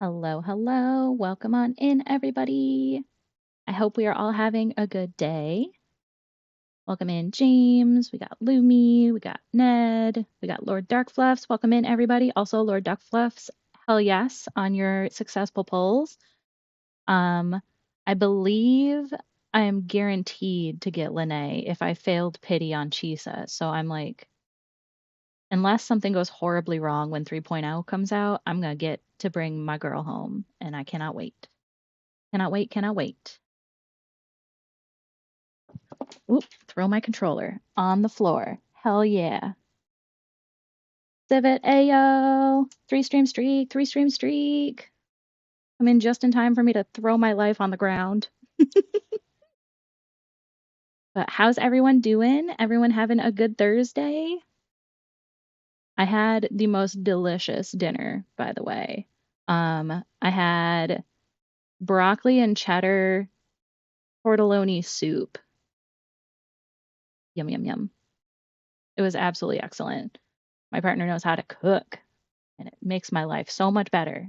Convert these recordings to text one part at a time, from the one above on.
Hello, hello. Welcome on in, everybody. I hope we are all having a good day. Welcome in, James. We got Lumi. We got Ned. We got Lord Darkfluffs. Welcome in, everybody. Also, Lord Darkfluffs, hell yes on your successful polls. I believe I am guaranteed to get Lene if I failed pity on Chisa. So I'm like, unless something goes horribly wrong when 3.0 comes out, I'm going to get to bring my girl home, and I cannot wait. Cannot wait, cannot wait. Oop, throw my controller on the floor. Hell yeah. Civet, ayo! 3-stream streak, 3-stream streak. I'm in just in time for me to throw my life on the ground. But how's everyone doing? Everyone having a good Thursday? I had the most delicious dinner, by the way. I had broccoli and cheddar tortelloni soup. Yum, yum, yum. It was absolutely excellent. My partner knows how to cook, and it makes my life so much better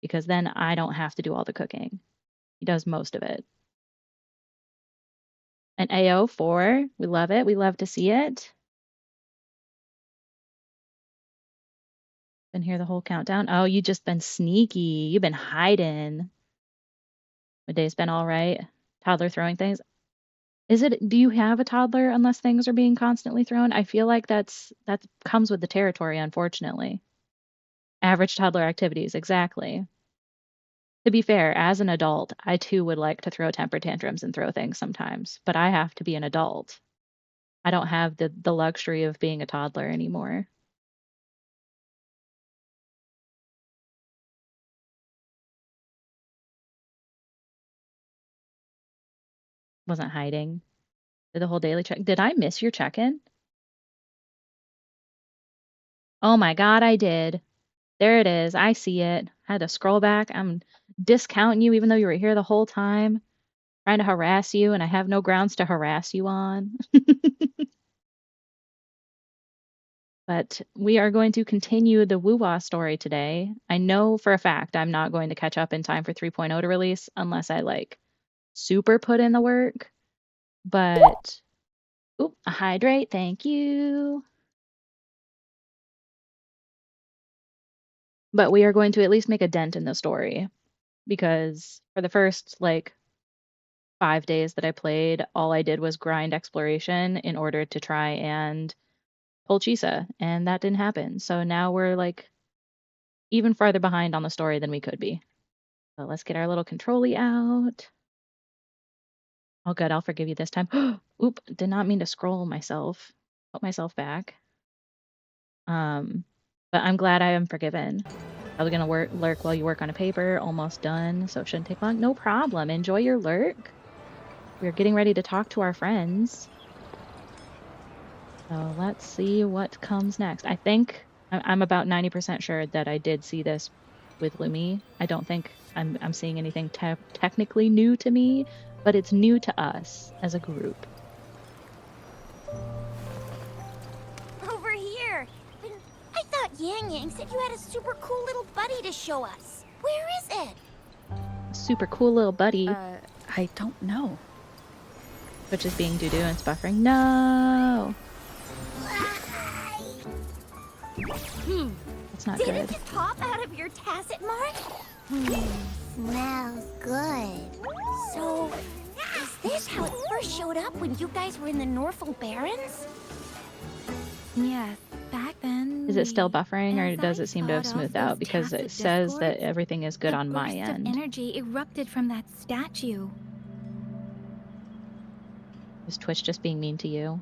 because then I don't have to do all the cooking. He does most of it. And AO4, we love it. We love to see it. Been here the whole countdown. Oh, you just been sneaky. You've been hiding. My day's been all right. Toddler throwing things. Do you have a toddler unless things are being constantly thrown? I feel like that comes with the territory, unfortunately. Average toddler activities, exactly. To be fair, as an adult, I too would like to throw temper tantrums and throw things sometimes, but I have to be an adult. I don't have the luxury of being a toddler anymore. Wasn't hiding. Did the whole daily check. Did I miss your check-in? Oh my God, I did. There it is. I see it. I had to scroll back. I'm discounting you even though you were here the whole time, trying to harass you, and I have no grounds to harass you on. But we are going to continue the Woo-Wah story today. I know for a fact I'm not going to catch up in time for 3.0 to release unless I like super put in the work. But, oop, a hydrate, thank you. But we are going to at least make a dent in the story because for the first like 5 days that I played, all I did was grind exploration in order to try and pull Chisa, and that didn't happen. So now we're like even farther behind on the story than we could be. So let's get our little control-y out. Oh, good, I'll forgive you this time. Oop, did not mean to scroll myself. Put myself back. But I'm glad I am forgiven. I was gonna lurk while you work on a paper, almost done, so it shouldn't take long. No problem. Enjoy your lurk. We're getting ready to talk to our friends. So let's see what comes next. I think I'm about 90% sure that I did see this with Lumi. I don't think I'm seeing anything technically new to me, but it's new to us as a group. Over here. I thought Yang Yang said you had a super cool little buddy to show us. Where is it? Super cool little buddy. I don't know. Which is being doo-doo and it's buffering. No! That's not Did good. it just pop out of your tacit mark? Smells good. So, is this how it first showed up when you guys were in the Norfolk Barrens? Yes, back then. Is it still buffering or does it seem to have smoothed out? Because it says that everything is good on my end. Of energy erupted from that statue. Is Twitch just being mean to you?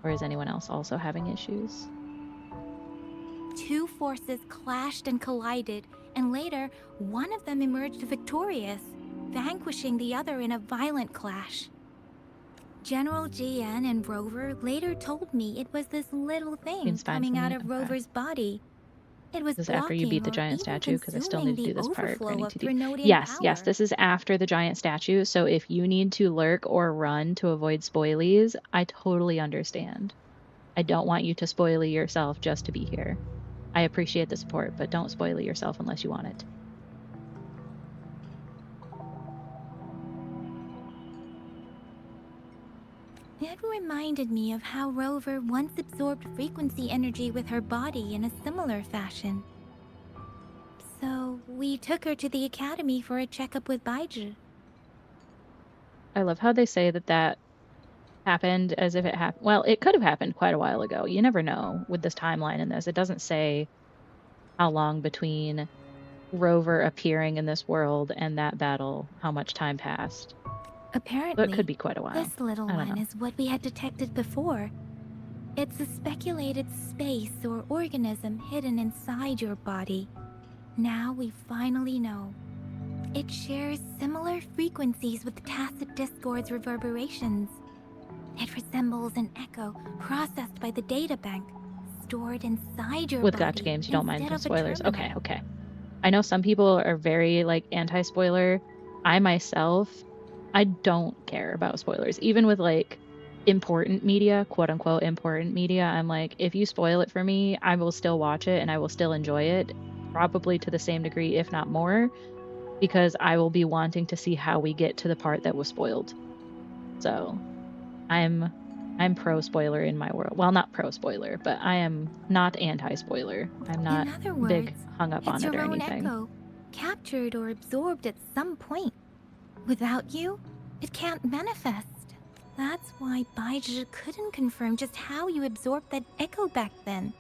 Or is anyone else also having issues? Two forces clashed and collided, and later, one of them emerged victorious, vanquishing the other in a violent clash. General GN and Rover later told me it was this little thing coming out of Rover's body. It was this is after you beat the giant statue, because I still need to do this part. Yes, this is after the giant statue, so if you need to lurk or run to avoid spoilies, I totally understand. I don't want you to spoily yourself just to be here. I appreciate the support, but don't spoil it yourself unless you want it. It reminded me of how Rover once absorbed frequency energy with her body in a similar fashion. So we took her to the academy for a checkup with Baiju. I love how they say that happened as if it happened. Well, it could have happened quite a while ago. You never know with this timeline in this. It doesn't say how long between Rover appearing in this world and that battle, how much time passed. So it could Apparently, be quite a while. this little I don't one know. is what we had detected before. It's a speculated space or organism hidden inside your body. Now we finally know. It shares similar frequencies with Tacit Discord's reverberations. It resembles an echo processed by the data bank, stored inside your With body Gotcha Games, you don't mind instead the of a spoilers. Okay, terminal. okay. I know some people are very like anti-spoiler. I myself, I don't care about spoilers. Even with like important media, quote unquote important media, I'm like, if you spoil it for me, I will still watch it and I will still enjoy it, probably to the same degree, if not more, because I will be wanting to see how we get to the part that was spoiled. So I'm pro spoiler in my world. Well, not pro spoiler, but I am not anti spoiler. I'm not In other big words, hung up on it's it or your own anything. echo, captured or absorbed at some point. Without you, it can't manifest. That's why Baiju couldn't confirm just how you absorbed that echo back then.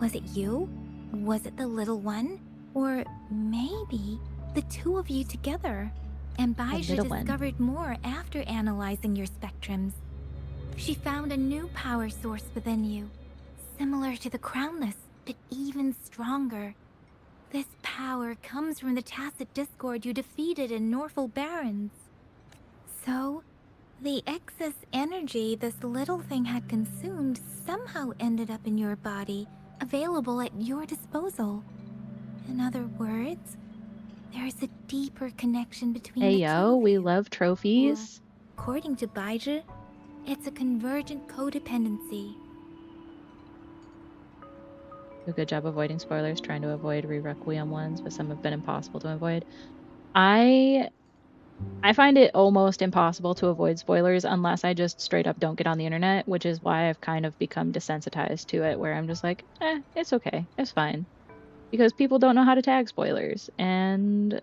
Was it you? Was it the little one? Or maybe the two of you together? And Baiju little one. discovered more after analyzing your spectrums. She found a new power source within you, similar to the Crownless, but even stronger. This power comes from the Tacit Discord you defeated in Norful Barrens. So, the excess energy this little thing had consumed somehow ended up in your body, available at your disposal. In other words, there's a deeper connection between Hey the two yo, of we you. love trophies. Or, according to Baiju, it's a convergent codependency. Do a good job avoiding spoilers, trying to avoid re-Requiem ones, but some have been impossible to avoid. I find it almost impossible to avoid spoilers unless I just straight up don't get on the internet, which is why I've kind of become desensitized to it, where I'm just like, it's okay, it's fine. Because people don't know how to tag spoilers, and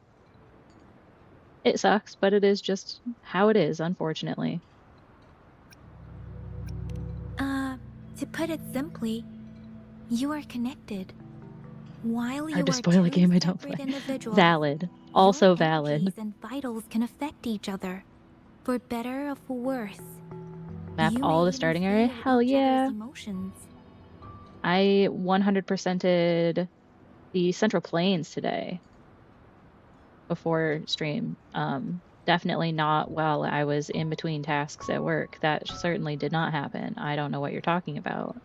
it sucks, but it is just how it is, unfortunately. To put it simply, you are connected. While you Hard to are spoil a two game I don't separate play. individuals, Valid. your Also valid. energies and vitals can affect each other, for better or for worse. Map You all may the even starting area? feel Hell each yeah. other's emotions. I 100%ed the Central Plains today before stream. Definitely not while I was in between tasks at work. That certainly did not happen. I don't know what you're talking about.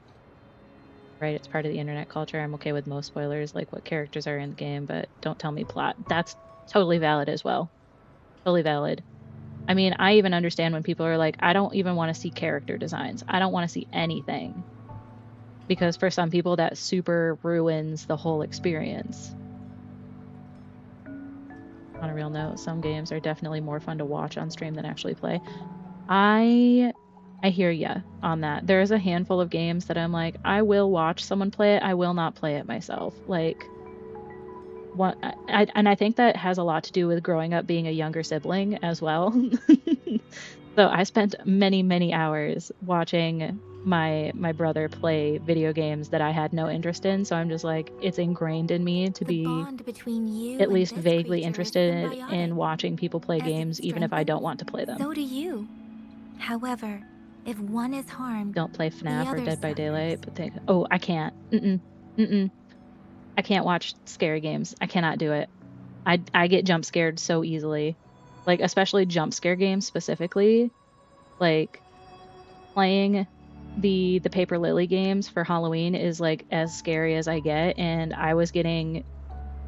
Right, it's part of the internet culture. I'm okay with most spoilers, like what characters are in the game, but don't tell me plot. That's totally valid as well. Totally valid. I mean, I even understand when people are like, I don't even want to see character designs. I don't want to see anything. Because for some people, that super ruins the whole experience. On a real note, some games are definitely more fun to watch on stream than actually play. I hear ya on that. There's a handful of games that I'm like, I will watch someone play it. I will not play it myself. Like, what? And I think that has a lot to do with growing up being a younger sibling as well. So I spent many, many hours watching my brother play video games that I had no interest in. So I'm just like, it's ingrained in me to The be bond between you at and least this vaguely creature is interested in symbiotic. watching people play As it games, even if I don't strengthens, want to play them. so do you. However, if one is harmed, Don't play the FNAF or other Dead by Daylight, suffers. but think, oh, I can't. I can't watch scary games. I cannot do it. I get jump scared so easily. Like, especially jump scare games specifically. Like, playing the Paper Lily games for Halloween is like as scary as I get, and I was getting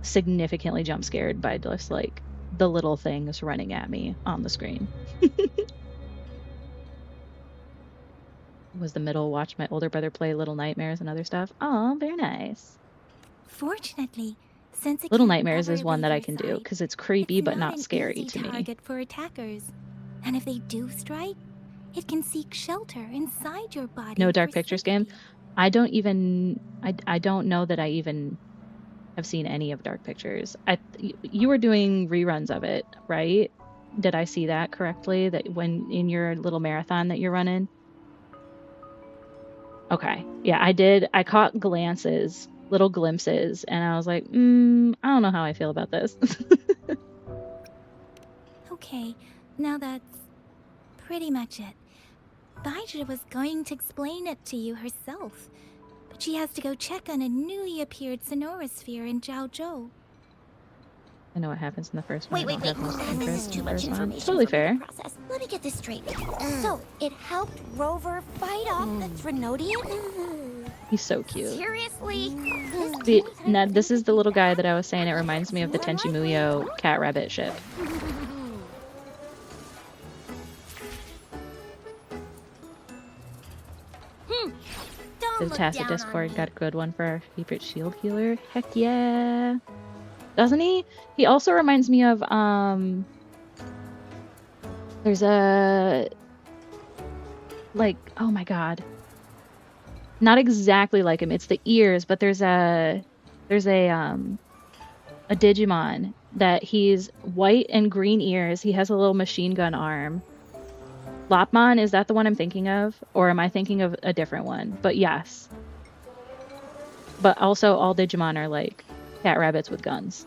significantly jump scared by just like the little things running at me on the screen. Was the middle watch my older brother play Little Nightmares and other stuff. Oh, very nice. Fortunately, since it Little can't Nightmares ever is one leave that I your can do side, because it's creepy it's but not not an scary easy to me. target for attackers. And if they do strike, it can seek shelter inside your body. No Dark for Pictures game. safety. I don't know that I even have seen any of Dark Pictures. You were doing reruns of it, right? Did I see that correctly? That when in your little marathon that you're running? Okay. Yeah, I did. I caught glances, little glimpses, and I was like, I don't know how I feel about this. Okay, now that's pretty much it. Baizhi was going to explain it to you herself, but she has to go check on a newly appeared sonorosphere in Jiaozhou. I know what happens in the first one. I don't have most This is interest in too the much first one. information Totally for me to fair. process. Let me get this straight. So, it helped Rover fight off the Trinodian? He's so cute. Seriously? Now, this is the little guy that I was saying. It reminds me of the Tenchi Muyo cat rabbit ship. The Tacit Discord got a good one for our favorite shield healer. Heck yeah. Doesn't he? He also reminds me of there's a oh my god. Not exactly like him. It's the ears, but there's a Digimon that he's white and green ears. He has a little machine gun arm. Lopmon, is that the one I'm thinking of? Or am I thinking of a different one? But yes. But also all Digimon are like cat rabbits with guns.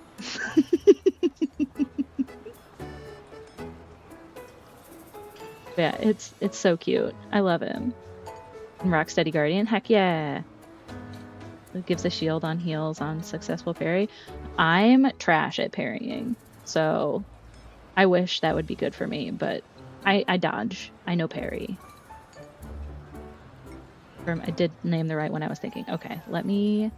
Yeah, it's so cute. I love him. And Rocksteady Guardian, heck yeah. It gives a shield on heals on successful parry. I'm trash at parrying, so I wish that would be good for me, but I dodge. I know parry. I did name the right one I was thinking. Okay, let me...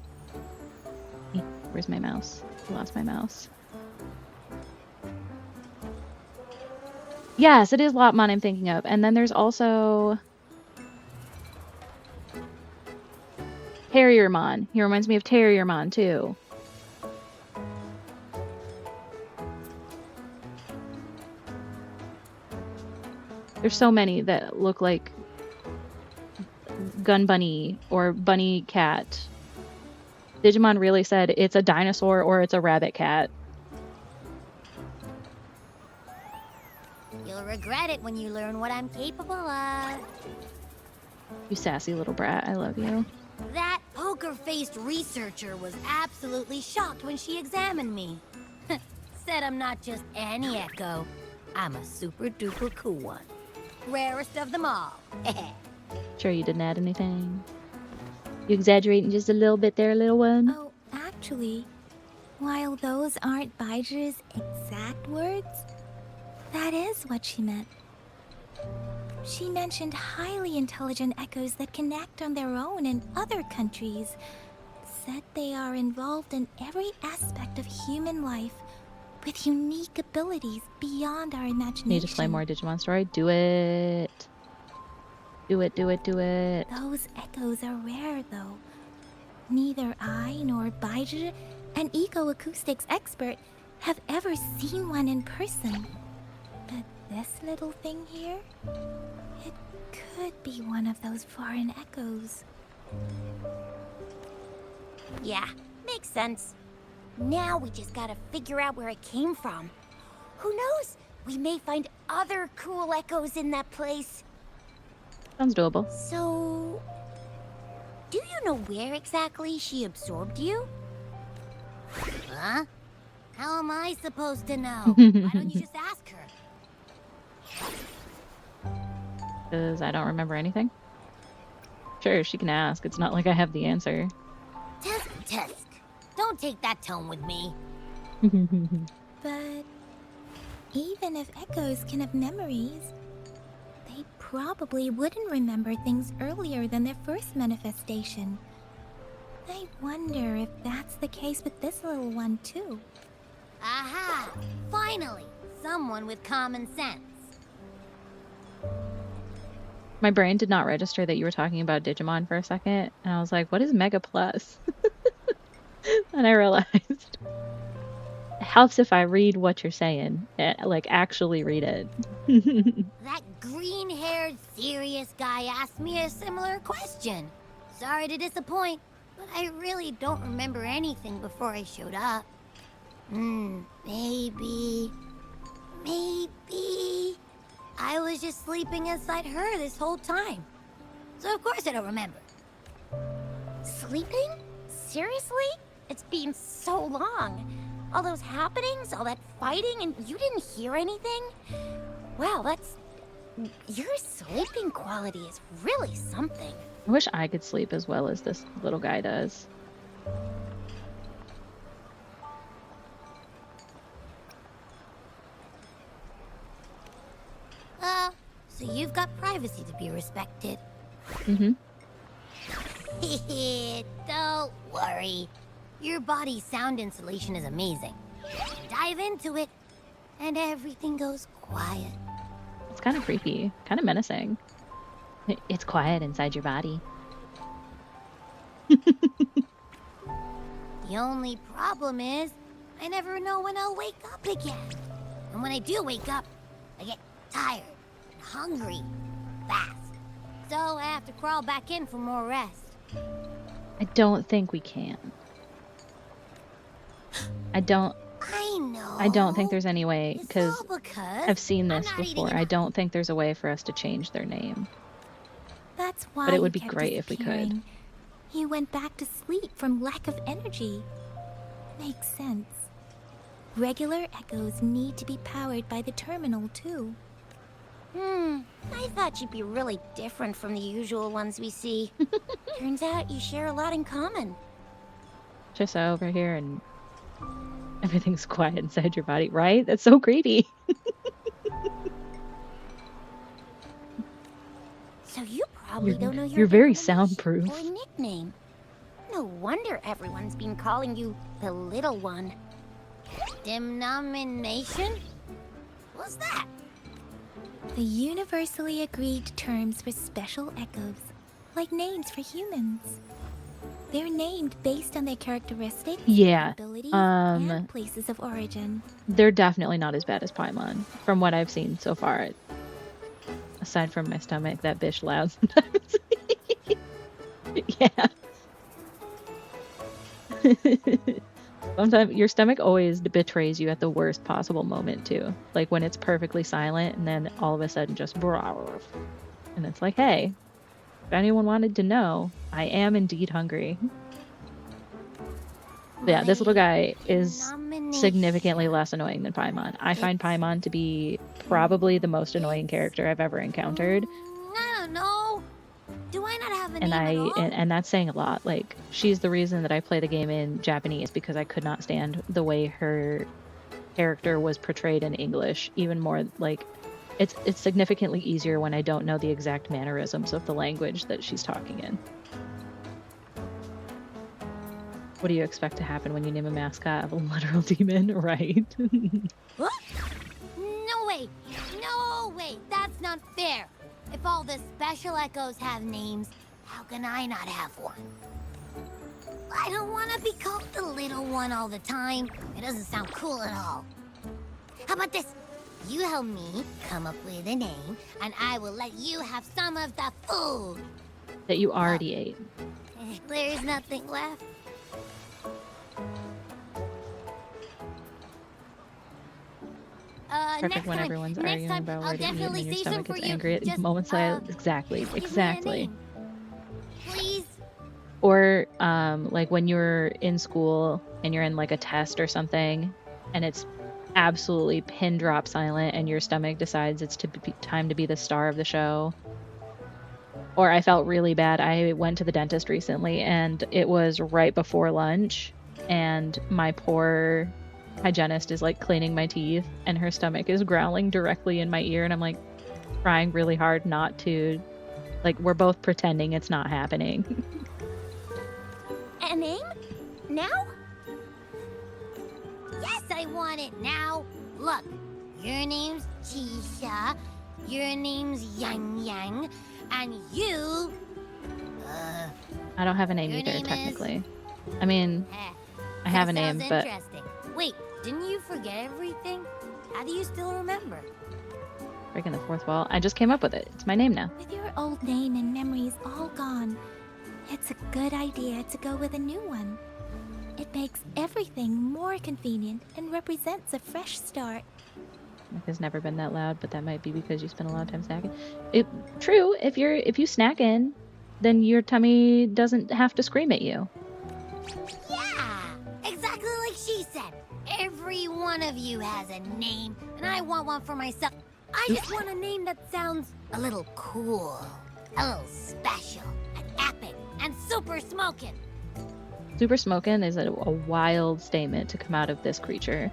Where's my mouse? I lost my mouse. Yes, it is Lopmon I'm thinking of. And then there's also... Terriermon. He reminds me of Terriermon, too. There's so many that look like Gun Bunny or Bunny Cat. Digimon really said it's a dinosaur or it's a rabbit cat. You'll regret it when you learn what I'm capable of. You sassy little brat, I love you. That poker-faced researcher was absolutely shocked when she examined me. Said I'm not just any echo. I'm a super-duper cool one. Rarest of them all. Sure you didn't add anything? You exaggerating just a little bit there, little one? Oh, actually, while those aren't Baizhi's exact words, that is what she meant. She mentioned highly intelligent echoes that can act on their own in other countries. Said they are involved in every aspect of human life with unique abilities beyond our imagination. Need to play more Digimon Story? Do it. Do it, do it, do it. Those echoes are rare, though. Neither I nor Baizhi, an eco-acoustics expert, have ever seen one in person. But this little thing here, it could be one of those foreign echoes. Yeah, makes sense. Now we just gotta figure out where it came from. Who knows? We may find other cool echoes in that place. Sounds doable. So... do you know where exactly she absorbed you? Huh? How am I supposed to know? Why don't you just ask her? Because I don't remember anything. Sure, she can ask. It's not like I have the answer. Tisk. Don't take that tone with me. But even if echoes can have memories, they probably wouldn't remember things earlier than their first manifestation. I wonder if that's the case with this little one, too. Aha! Finally! Someone with common sense. My brain did not register that you were talking about Digimon for a second, and I was like, what is Mega Plus? And I realized it helps if I read what you're saying. Like, actually read it. That green-haired, serious guy asked me a similar question. Sorry to disappoint, but I really don't remember anything before I showed up. Maybe I was just sleeping inside her this whole time. So of course I don't remember. Sleeping? Seriously? It's been so long. All those happenings, all that fighting, and you didn't hear anything? Wow, your sleeping quality is really something. I wish I could sleep as well as this little guy does. So you've got privacy to be respected. Mm-hmm. Don't worry. Your body's sound insulation is amazing. Dive into it, and everything goes quiet. It's kind of creepy, kind of menacing. It's quiet inside your body. The only problem is, I never know when I'll wake up again. And when I do wake up, I get tired and hungry fast. So I have to crawl back in for more rest. I don't think we can. I don't think there's any way, because I've seen this before. I don't think there's a way for us to change their name. That's why But it would you be kept great if we could. disappearing. You went back to sleep from lack of energy. Makes sense. Regular echoes need to be powered by the terminal, too. I thought you'd be really different from the usual ones we see. Turns out you share a lot in common. Just over here and everything's quiet inside your body, right? That's so creepy. So you probably don't know your You're very English soundproof. or nickname. No wonder everyone's been calling you the little one. Denomination? What's that? The universally agreed terms for special echoes, like names for humans. They're named based on their characteristics, Yeah. abilities, and places of origin. They're definitely not as bad as Paimon, from what I've seen so far. Aside from my stomach, that bitch loud sometimes. Yeah. Sometimes your stomach always betrays you at the worst possible moment too. Like when it's perfectly silent and then all of a sudden just and it's like, hey, if anyone wanted to know, I am indeed hungry. But yeah, this little guy is significantly less annoying than Paimon. I find Paimon to be probably the most annoying character I've ever encountered. I don't know. Do I not have a name And at all? and that's saying a lot. Like, she's the reason that I play the game in Japanese, because I could not stand the way her character was portrayed in English. Even more, like, it's significantly easier when I don't know the exact mannerisms of the language that she's talking in. What do you expect to happen when you name a mascot of a literal demon, right? What? No way! No way! That's not fair! If all the special echoes have names, how can I not have one? I don't want to be called the little one all the time. It doesn't sound cool at all. How about this? You help me come up with a name, and I will let you have some of the food. That you already ate. There's nothing left. Perfect when everyone's arguing about where to eat and then your stomach gets angry at Just, moments like exactly. Give me a name. Please? Or like when you're in school and you're in like a test or something and it's absolutely pin drop silent and your stomach decides it's time to be the star of the show. Or I felt really bad. I went to the dentist recently and it was right before lunch and my poor hygienist is like cleaning my teeth and her stomach is growling directly in my ear and I'm like trying really hard not to, like, we're both pretending it's not happening. A name? Now? Yes, I want it now. Look, your name's Chisha, your name's Yang Yang, and you... I don't have a name Your either, name is- technically. I mean, I have a Sounds name, but interesting. Wait, didn't you forget everything? How do you still remember? breaking the fourth wall. I just came up with it. It's my name now. With your old name and memories all gone, it's a good idea to go with a new one. It makes everything more convenient and represents a fresh start. It has never been that loud, but that might be because you spend a lot of time snacking. True, if you snack in, then your tummy doesn't have to scream at you. Yeah, exactly like she said. Every one of you has a name, and I want one for myself. I just want a name that sounds a little cool, a little special, and epic, and super smoking. Super smoking is a wild statement to come out of this creature.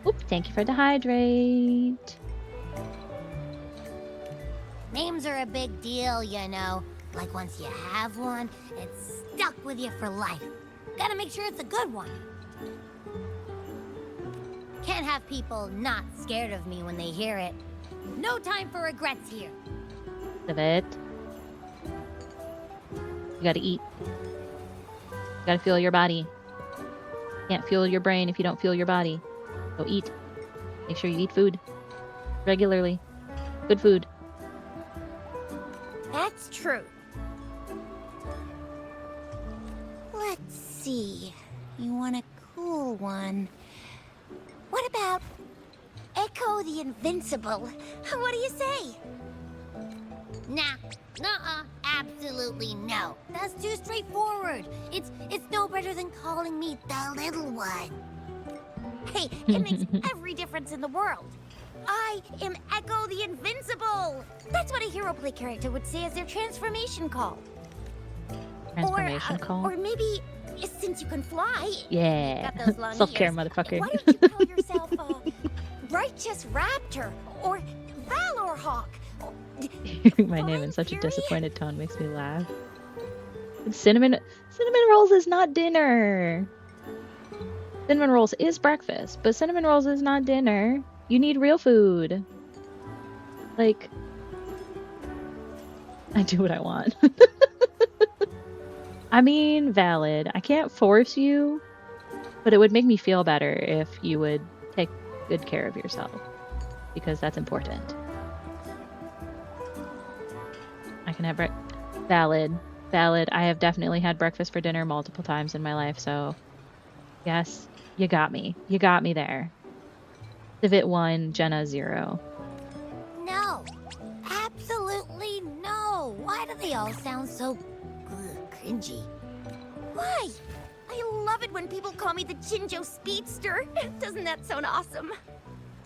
Oop, thank you for the hydrate. Names are a big deal, you know. Like once you have one, it's stuck with you for life. Gotta make sure it's a good one. Can't have people not scared of me when they hear it. No time for regrets here. Of it. You gotta eat. You gotta fuel your body. Can't fuel your brain if you don't fuel your body. So eat. Make sure you eat food regularly. Good food. That's true. Let's see. You want a cool one. What about Echo the Invincible? What do you say? Nah, nuh-uh, absolutely no. That's too straightforward. It's no better than calling me the little one. Hey, it makes every difference in the world. I am Echo the Invincible. That's what a hero play character would say as their transformation call. Transformation call. Or maybe, since you can fly, Yeah. got those long Self-care, ears, motherfucker. why don't you call yourself Righteous Raptor or Valor Hawk? My name in such a disappointed tone makes me laugh. Cinnamon rolls is not dinner. Cinnamon rolls is breakfast, but cinnamon rolls is not dinner. You need real food. Like, I do what I want. I mean, valid. I can't force you, but it would make me feel better if you would take good care of yourself, because that's important. I can have valid. I have definitely had breakfast for dinner multiple times in my life, so yes, you got me. You got me there. Civet 1, Jenna 0. No, absolutely no. Why do they all sound so cringy? Why? I love it when people call me the Jinjo Speedster. Doesn't that sound awesome?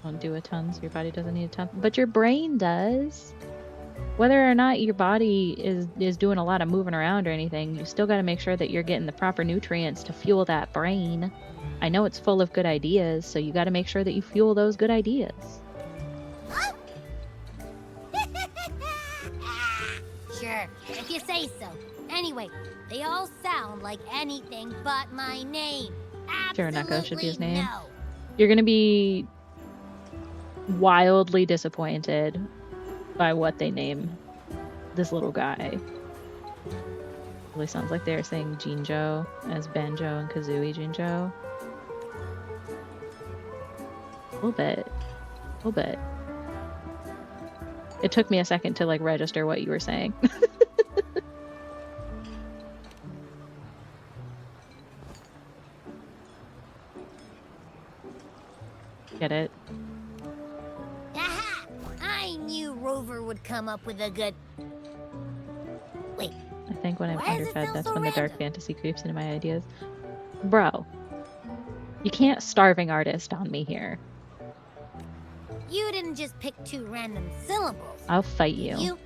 Don't do a ton, so your body doesn't need a ton. But your brain does. Whether or not your body is doing a lot of moving around or anything, you still got to make sure that you're getting the proper nutrients to fuel that brain. I know it's full of good ideas, so you got to make sure that you fuel those good ideas. Sure, if you say so. Anyway, they all sound like anything but my name. Sure, Neko should be his name. No. You're gonna be wildly disappointed by what they name this little guy. Really sounds like they're saying Jinjo as Banjo and Kazooie Jinjo. A little bit. It took me a second to like register what you were saying. Get it? Aha! I knew Rover would come up with a good... Wait, I think when I'm Why does it underfed, sound that's so when the dark random? fantasy creeps into my ideas. Bro, you can't starving artist on me here. you didn't just pick two random syllables. I'll fight did you. you?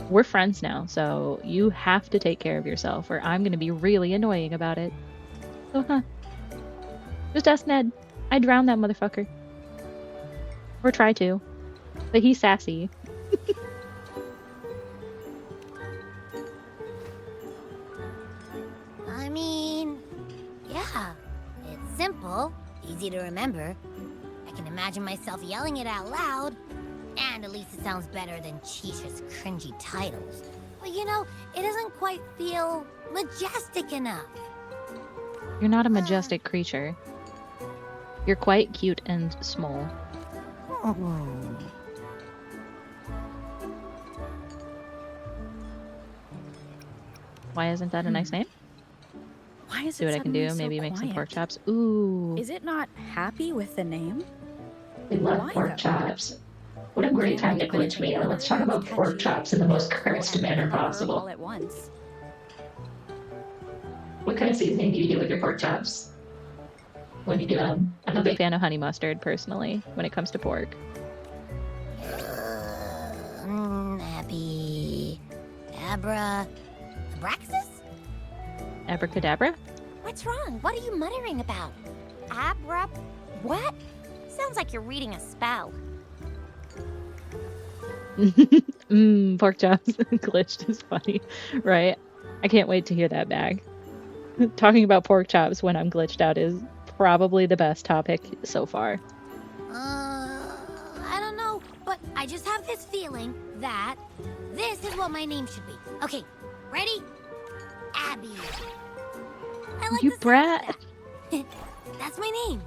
We're friends now, so you have to take care of yourself, or I'm gonna be really annoying about it. So, just ask Ned. I drowned that motherfucker. Or try to. But he's sassy. I mean, yeah, it's simple, easy to remember. I can imagine myself yelling it out loud, and at least it sounds better than Chisha's cringy titles. But you know, it doesn't quite feel majestic enough. You're not a majestic creature. You're quite cute and small. Why isn't that a nice name? Why is See it what I can do. suddenly so Maybe make some pork quiet? chops. Ooh. Is it not happy with the name? We love Why, pork though? chops. What a great time to glitch meal. Let's talk about pork chops in the most cursed manner All possible. at once. What kind of seasoning do you do with your pork chops? When you do them? I'm a big fan of honey mustard, personally, when it comes to pork. Abby. Abra. Abraxas? Abracadabra? What's wrong? What are you muttering about? Abra. What? Sounds like you're reading a spell. Pork chops. Glitched is funny, right? I can't wait to hear that bag. Talking about pork chops when I'm glitched out is probably the best topic so far. I don't know, but I just have this feeling that this is what my name should be. Okay, ready? Abby. I like You the sound of brat! that. That's my name.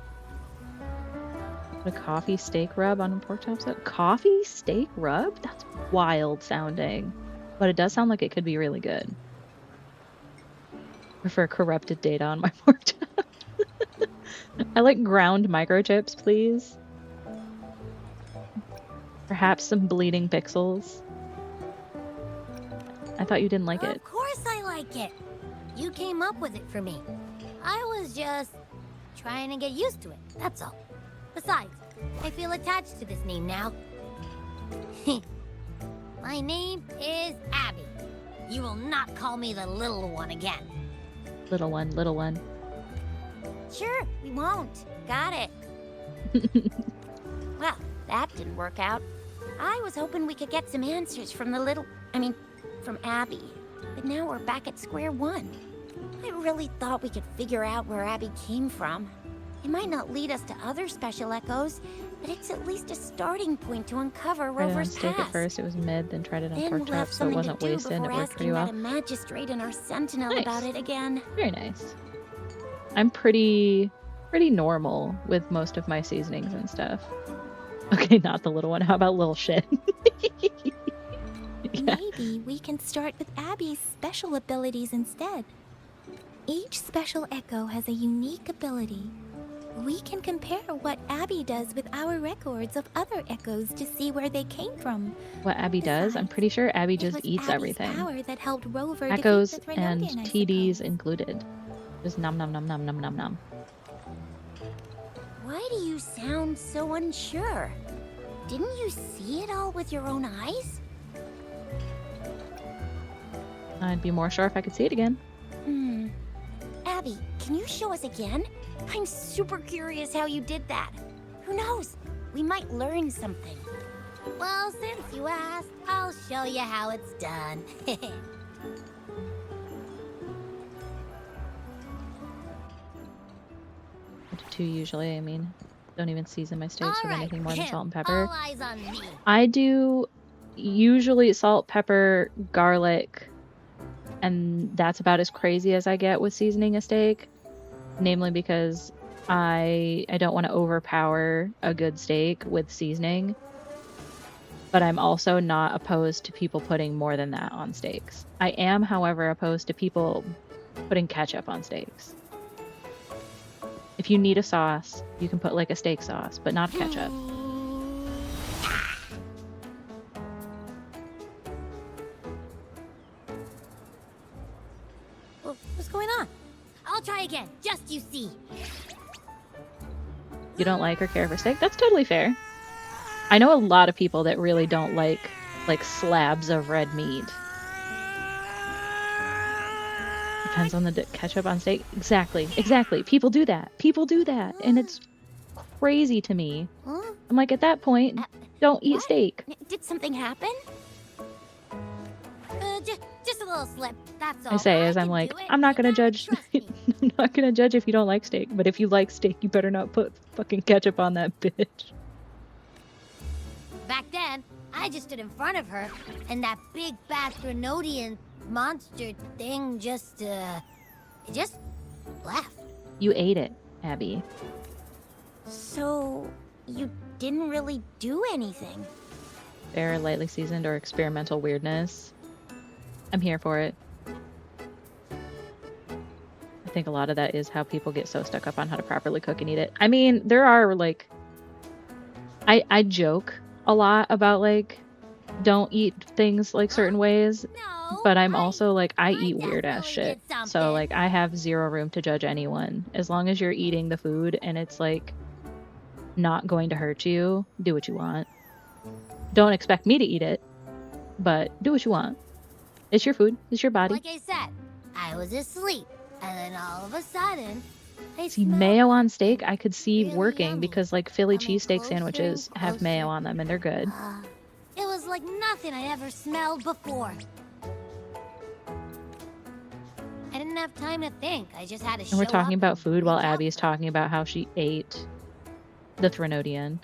A coffee steak rub on a pork chop set? Coffee steak rub? That's wild sounding. But it does sound like it could be really good. Prefer corrupted data on my pork chop. I like ground microchips, please. Perhaps some bleeding pixels. I thought you didn't like it. Of course I like it. You came up with it for me. I was just trying to get used to it, that's all. Besides, I feel attached to this name now. My name is Abby. You will not call me the little one again. Little one, little one. Sure, we won't. Got it. Well, that didn't work out. I was hoping we could get some answers from from Abby. But now we're back at square one. I really thought we could figure out where Abby came from. It might not lead us to other special echoes, but it's at least a starting point to uncover Tried it on Rover's steak past. at first, it was mid, then tried it on Then pork we'll chop, have so it something wasn't to do wasted and it before worked pretty asking well. that magistrate and our sentinel Nice. about it again. Very nice. I'm pretty normal with most of my seasonings and stuff. Okay, not the little one. How about little shit? Yeah. Maybe we can start with Abby's special abilities instead. Each special echo has a unique ability. We can compare what Abby does with our records of other echoes to see where they came from. What Abby does, I'm pretty sure Abby It just was eats Abby's everything. power that helped Rover Echoes defeat the and Threlodian, I TDs suppose. included. Just nom nom nom nom nom nom nom. Why do you sound so unsure? Didn't you see it all with your own eyes? I'd be more sure if I could see it again. Abby, can you show us again? I'm super curious how you did that. Who knows? We might learn something. Well, since you asked, I'll show you how it's done. 2 usually, I mean. Don't even season my steaks with anything more than salt and pepper. All eyes on me. I do usually salt, pepper, garlic, and that's about as crazy as I get with seasoning a steak. Namely because I don't want to overpower a good steak with seasoning. But I'm also not opposed to people putting more than that on steaks. I am, however, opposed to people putting ketchup on steaks. If you need a sauce, you can put like a steak sauce, but not ketchup. What's going on? I'll try again, just you see. You don't like or care for steak? That's totally fair. I know a lot of people that really don't like slabs of red meat. Depends on the ketchup on steak. Exactly. People do that. And it's crazy to me. Huh? I'm like, at that point, don't eat what? steak. Did something happen? Just a little slip, that's all. I say as can I'm like, do it. I'm not You gonna gotta judge. trust me. I'm not gonna judge if you don't like steak. But if you like steak, you better not put fucking ketchup on that bitch. Back then, I just stood in front of her, and that big bad Threlodian monster thing just, it just left. You ate it, Abby. So, you didn't really do anything? Fair, lightly seasoned, or experimental weirdness. I'm here for it. I think a lot of that is how people get so stuck up on how to properly cook and eat it. I mean, there are like... I joke a lot about like, don't eat things like certain ways, No, but I'm also like, I I eat weird ass definitely shit. did So something. like, I have zero room to judge anyone. As long as you're eating the food and it's like not going to hurt you, do what you want. Don't expect me to eat it, but do what you want. It's your food. It's your body. Like I said, I was asleep, and then all of a sudden, I See, smelled mayo on steak, I could see really working yummy. because like Philly Coming cheesesteak closer sandwiches and have mayo closer. on them and they're good. It was like nothing I ever smelled before. I didn't have time to think. I just had to And we're show talking up about and food while reach out Abby's for it. talking about how she ate the Threnodian.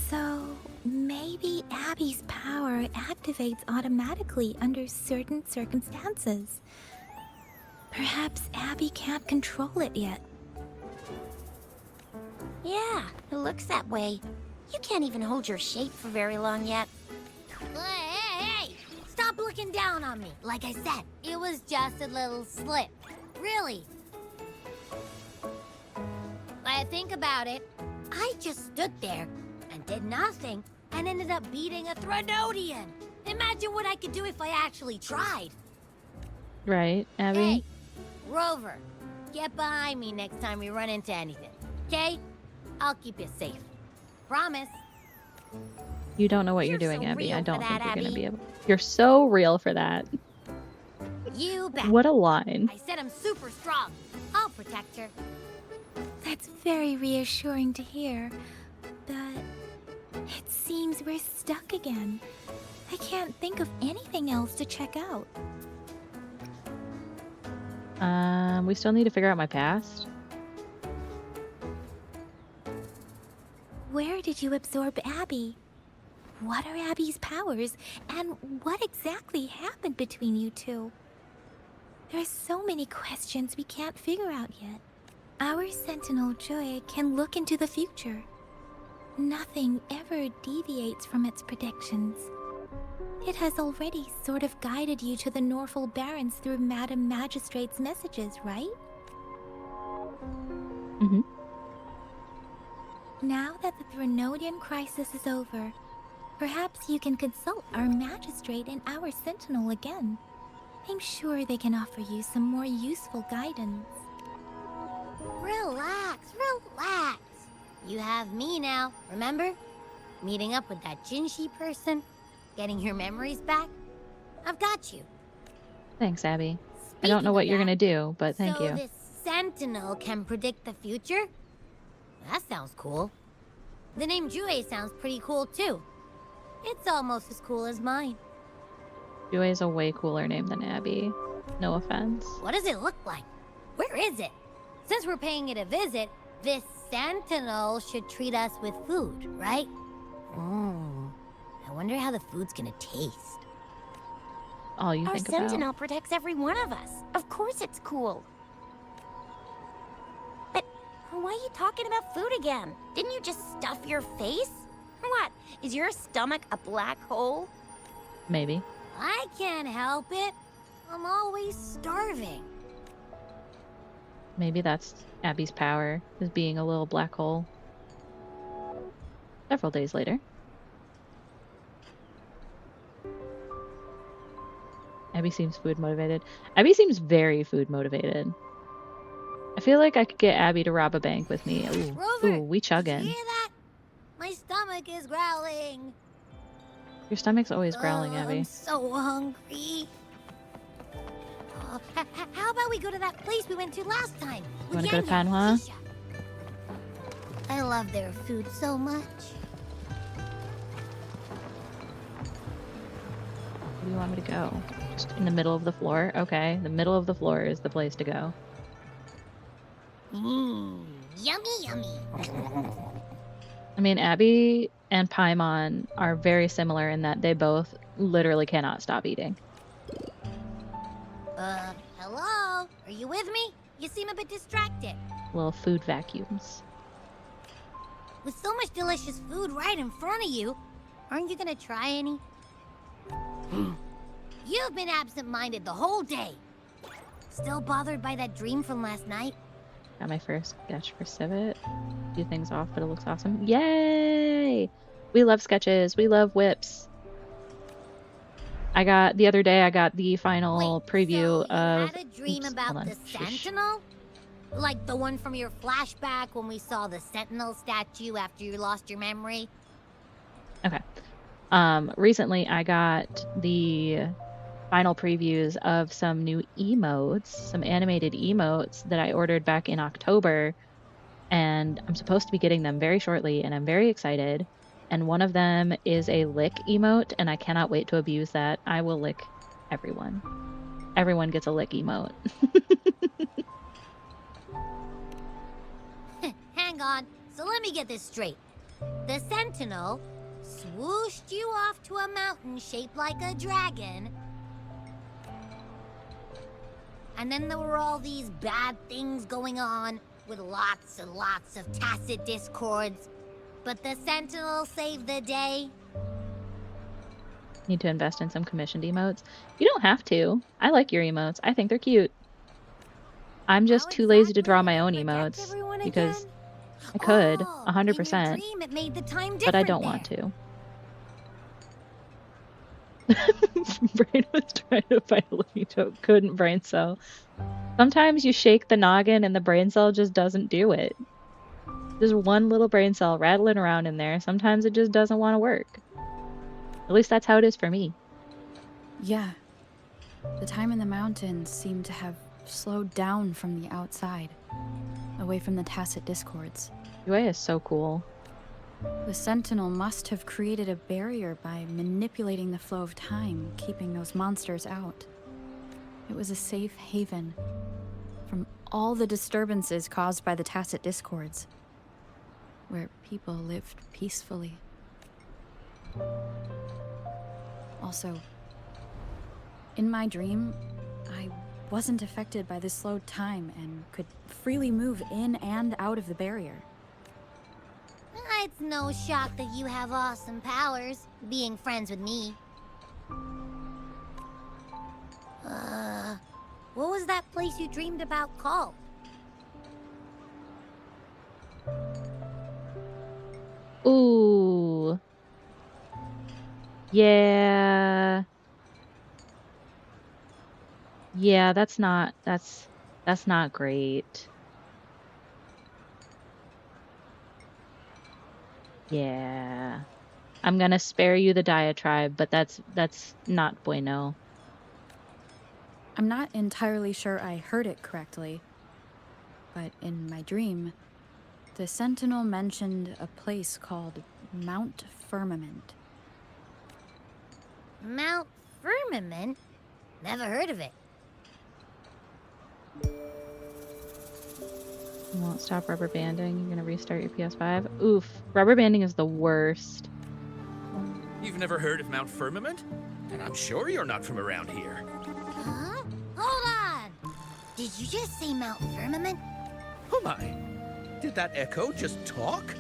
So, maybe Abby's power activates automatically under certain circumstances. Perhaps Abby can't control it yet. Yeah, it looks that way. You can't even hold your shape for very long yet. Hey! Stop looking down on me. Like I said, it was just a little slip. Really. I think about it. I just stood there and did nothing and ended up beating a Threnodian. Imagine what I could do if I actually tried. Right, Abby? Hey, Rover, get behind me next time we run into anything, okay? I'll keep you safe. Promise. You don't know what you're You're doing, so Abby. real I for don't that, think you're gonna Abby. be able. You're so real for that. You bet. What a line. I said I'm super strong. I'll protect her. That's very reassuring to hear. But it seems we're stuck again. I can't think of anything else to check out. We still need to figure out my past. Where did you absorb Abby? What are Abby's powers, and what exactly happened between you two? There are so many questions we can't figure out yet. Our Sentinel Joy can look into the future. Nothing ever deviates from its predictions. It has already sort of guided you to the Norfolk Barrens through Madam Magistrate's messages, right? Mm-hmm. Now that the Threnodian crisis is over, perhaps you can consult our Magistrate and our Sentinel again. I'm sure they can offer you some more useful guidance. Relax, relax. You have me now, remember? Meeting up with that Jinshi person, getting your memories back. I've got you. Thanks, Abby. I don't know what you're gonna do, but thank so you. this Sentinel can predict the future? That sounds cool. The name Jue sounds pretty cool too. It's almost as cool as mine. Joy is a way cooler name than Abby. No offense. What does it look like? Where is it? Since we're paying it a visit, this Sentinel should treat us with food, right? I wonder how the food's gonna taste. All you Our think Sentinel protects every one of us. Of course it's cool. But why are you talking about food again? Didn't you just stuff your face? What? Is your stomach a black hole? about. Maybe. I can't help it. I'm always starving. Maybe that's Abby's power, is being a little black hole. Several days later. Abby seems food motivated. Abby seems very food motivated. I feel like I could get Abby to rob a bank with me. Ooh, Rover, ooh, we did you chugging. hear that? My stomach is growling. Your stomach's always growling, I'm Abby. so hungry. How about we go to that place we went to last time? with Wanna go to Yan Yan and Panhua? Keisha? I love their food so much. Where do you want me to go? Just in the middle of the floor? Okay, the middle of the floor is the place to go. Yummy, yummy. I mean, Abby and Paimon are very similar in that they both literally cannot stop eating. Hello? Are you with me? You seem a bit distracted. Little food vacuums. With so much delicious food right in front of you, aren't you gonna try any? You've been absent-minded the whole day. Still bothered by that dream from last night? Got my first sketch for Civet. A few things off, but it looks awesome. Yay! We love sketches. We love whips. The other day I got the final preview so you of... had a dream Oops, about hold on. the Sentinel? Like the one from your flashback when we saw the Sentinel statue after you lost your memory? Okay. Recently I got the final previews of some new emotes, some animated emotes that I ordered back in October, and I'm supposed to be getting them very shortly, and I'm very excited. And one of them is a lick emote, and I cannot wait to abuse that. I will lick everyone. Everyone gets a lick emote. Hang on, so let me get this straight. The Sentinel swooshed you off to a mountain shaped like a dragon, and then there were all these bad things going on with lots and lots of tacit discords, but the Sentinel saved the day? Need to invest in some commissioned emotes. You don't have to. I like your emotes. I think they're cute. I'm just too lazy to draw my own emotes because I could, 100%, dream, it made the time but I different don't there. want to. Brain was trying to find a living joke, couldn't brain cell. Sometimes you shake the noggin and the brain cell just doesn't do it. There's one little brain cell rattling around in there. Sometimes it just doesn't want to work. At least that's how it is for me. Yeah. The time in the mountains seemed to have slowed down from the outside, away from the tacit discords. UA is so cool. The Sentinel must have created a barrier by manipulating the flow of time, keeping those monsters out. It was a safe haven from all the disturbances caused by the tacit discords, where people lived peacefully. Also, in my dream, I wasn't affected by the slowed time and could freely move in and out of the barrier. It's no shock that you have awesome powers, being friends with me. What was that place you dreamed about called? Ooh. Yeah. Yeah, that's not great. Yeah. I'm gonna spare you the diatribe, but that's not bueno. I'm not entirely sure I heard it correctly, but in my dream, the Sentinel mentioned a place called Mount Firmament. Mount Firmament? Never heard of it. You won't stop rubber banding. You're gonna restart your PS5. Oof. Rubber banding is the worst. You've never heard of Mount Firmament? And I'm sure you're not from around here. Huh? Hold on! Did you just say Mount Firmament? Oh my! Did that echo just talk?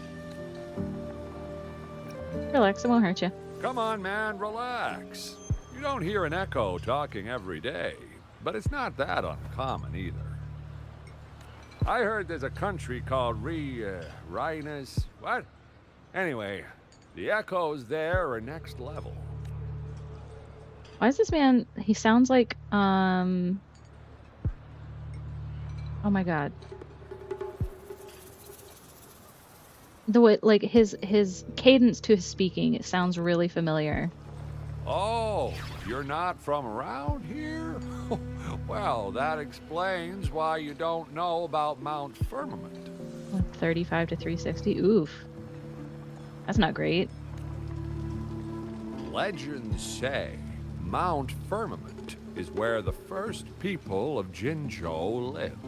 Relax, it won't hurt you. Come on, man, relax. You don't hear an echo talking every day, but it's not that uncommon either. I heard there's a country called Rhinus. What? Anyway, the echoes there are next level. Why is this man? He sounds like oh my god. The way, like his cadence to his speaking, it sounds really familiar. Oh, you're not from around here? Well, that explains why you don't know about Mount Firmament. 35 to 360. Oof. That's not great. Legends say Mount Firmament is where the first people of Jinzhou lived.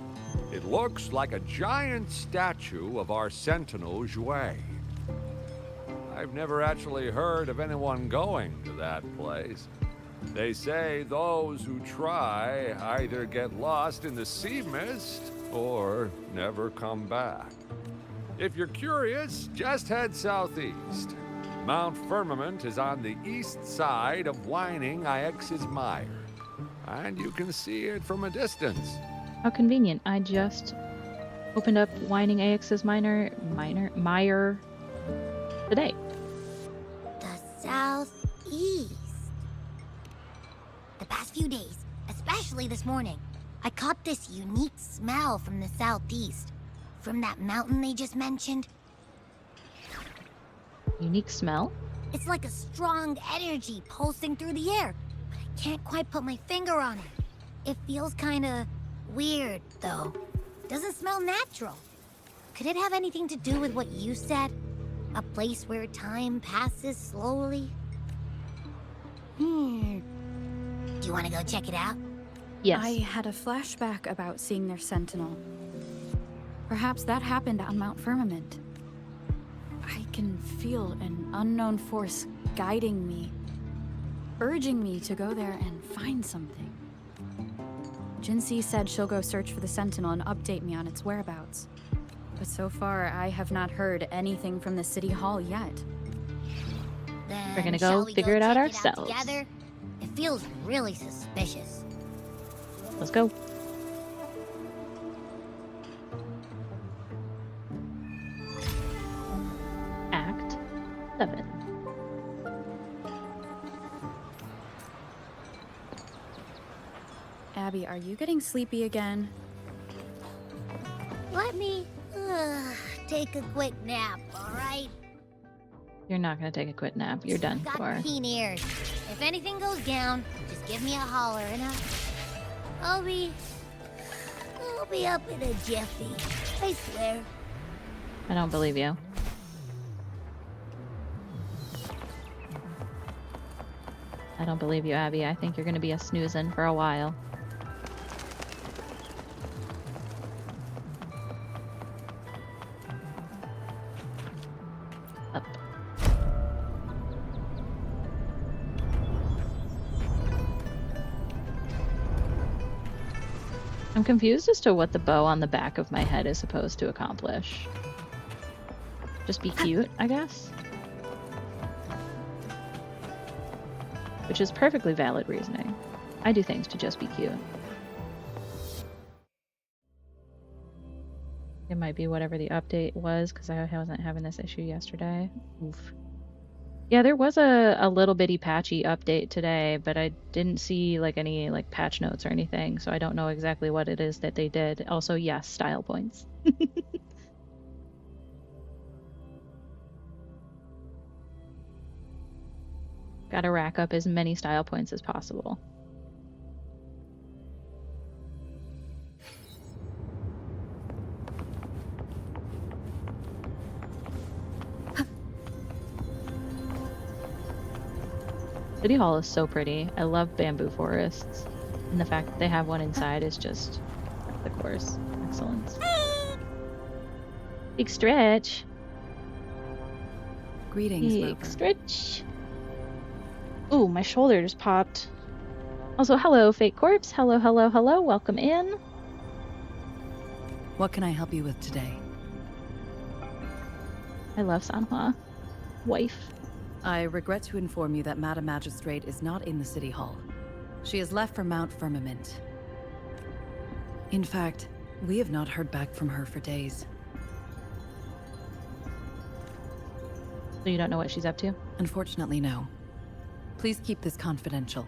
It looks like a giant statue of our Sentinel Zhui. I've never actually heard of anyone going to that place. They say those who try either get lost in the sea mist or never come back. If you're curious, just head southeast. Mount Firmament is on the east side of Whining Ix's Mire, and you can see it from a distance. How convenient. I just opened up Whining AX's Mire today. The southeast. The past few days, especially this morning, I caught this unique smell from the southeast. From that mountain they just mentioned. Unique smell? It's like a strong energy pulsing through the air, but I can't quite put my finger on it. It feels kinda weird, though. Doesn't smell natural. Could it have anything to do with what you said? A place where time passes slowly? Do you want to go check it out? Yes. I had a flashback about seeing their sentinel. Perhaps that happened on Mount Firmament. I can feel an unknown force guiding me, urging me to go there and find something. Jinxie said she'll go search for the sentinel and update me on its whereabouts. But so far, I have not heard anything from the city hall yet. Then We're gonna shall go we figure it out check ourselves. together? It feels really suspicious. Let's go. Act 7. Abby, are you getting sleepy again? Let me take a quick nap, alright? You're not gonna take a quick nap. You're done Got for. keen ears. If anything goes down, just give me a holler and I'll be up in a jiffy. I swear. I don't believe you. I don't believe you, Abby. I think you're gonna be a snoozing for a while. Up. I'm confused as to what the bow on the back of my head is supposed to accomplish. Just be cute, I guess? Which is perfectly valid reasoning. I do things to just be cute. It might be whatever the update was, because I wasn't having this issue yesterday. Oof. Yeah, there was a little bitty patchy update today, but I didn't see like any like patch notes or anything, so I don't know exactly what it is that they did. Also, yes, style points. Gotta rack up as many style points as possible. City Hall is so pretty. I love bamboo forests. And the fact that they have one inside is just the course. Excellent. Big stretch. Greetings, Big Rover. stretch. Ooh, my shoulder just popped. Also, hello, Fake Corpse. Hello, hello, hello. Welcome in. What can I help you with today? I love Sanhua. Wife. I regret to inform you that Madam Magistrate is not in the City Hall. She has left for Mount Firmament. In fact, we have not heard back from her for days. So you don't know what she's up to? Unfortunately, no. Please keep this confidential.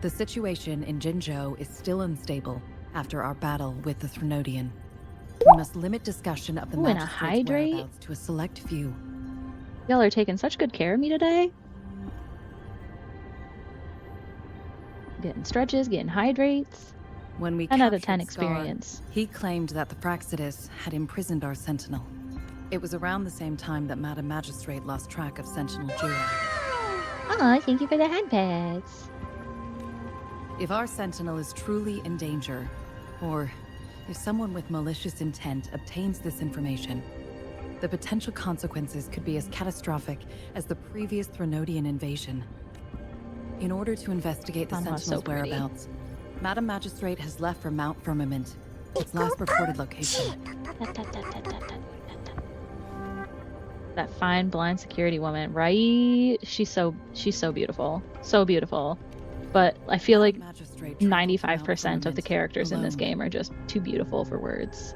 The situation in Jinzhou is still unstable after our battle with the Threnodian. We must limit discussion of the Ooh, and a Magistrate's hydrate? whereabouts to a select few. Y'all are taking such good care of me today. Getting stretches, getting hydrates. When we 10 out of captured 10 Scar, experience. he claimed that the Praxidus had imprisoned our Sentinel. It was around the same time that Madam Magistrate lost track of Sentinel Jewel. Oh, thank you for the handbags. If our Sentinel is truly in danger, or if someone with malicious intent obtains this information, the potential consequences could be as catastrophic as the previous Threnodian invasion. In order to investigate the Sanhwa's so Sentinel's pretty. whereabouts, Madam Magistrate has left for Mount Firmament, its last reported location. That fine blind security woman, right? She's so beautiful. So beautiful. But I feel like Madam Magistrate traveled to Mount 95% of the Firmament characters in this alone. game are just too beautiful for words.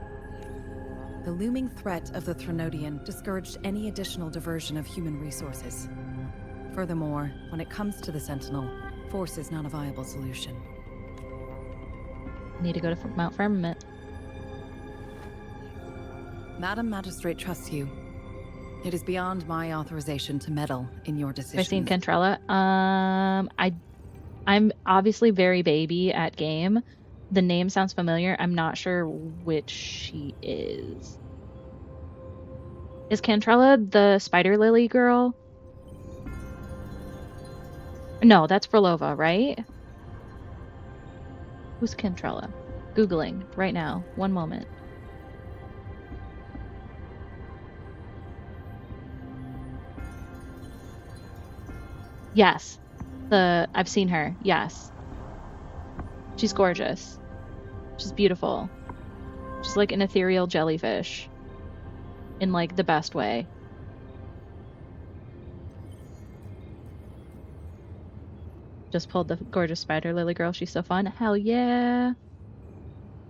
The looming threat of the Threnodian discouraged any additional diversion of human resources. Furthermore, when it comes to the Sentinel, force is not a viable solution. Need to go to Mount Firmament. Madam Magistrate trusts you. It is beyond my authorization to meddle in your Have I decisions. seen Kentrella? I'm obviously very baby at game. The name sounds familiar. I'm not sure which she is. Is Kentrella the spider lily girl? No, that's Frolova, right? Who's Kentrella? Googling right now. One moment. Yes. I've seen her. Yes. She's gorgeous. She's beautiful. She's like an ethereal jellyfish. In like the best way. Just pulled the gorgeous spider lily girl. She's so fun. Hell yeah.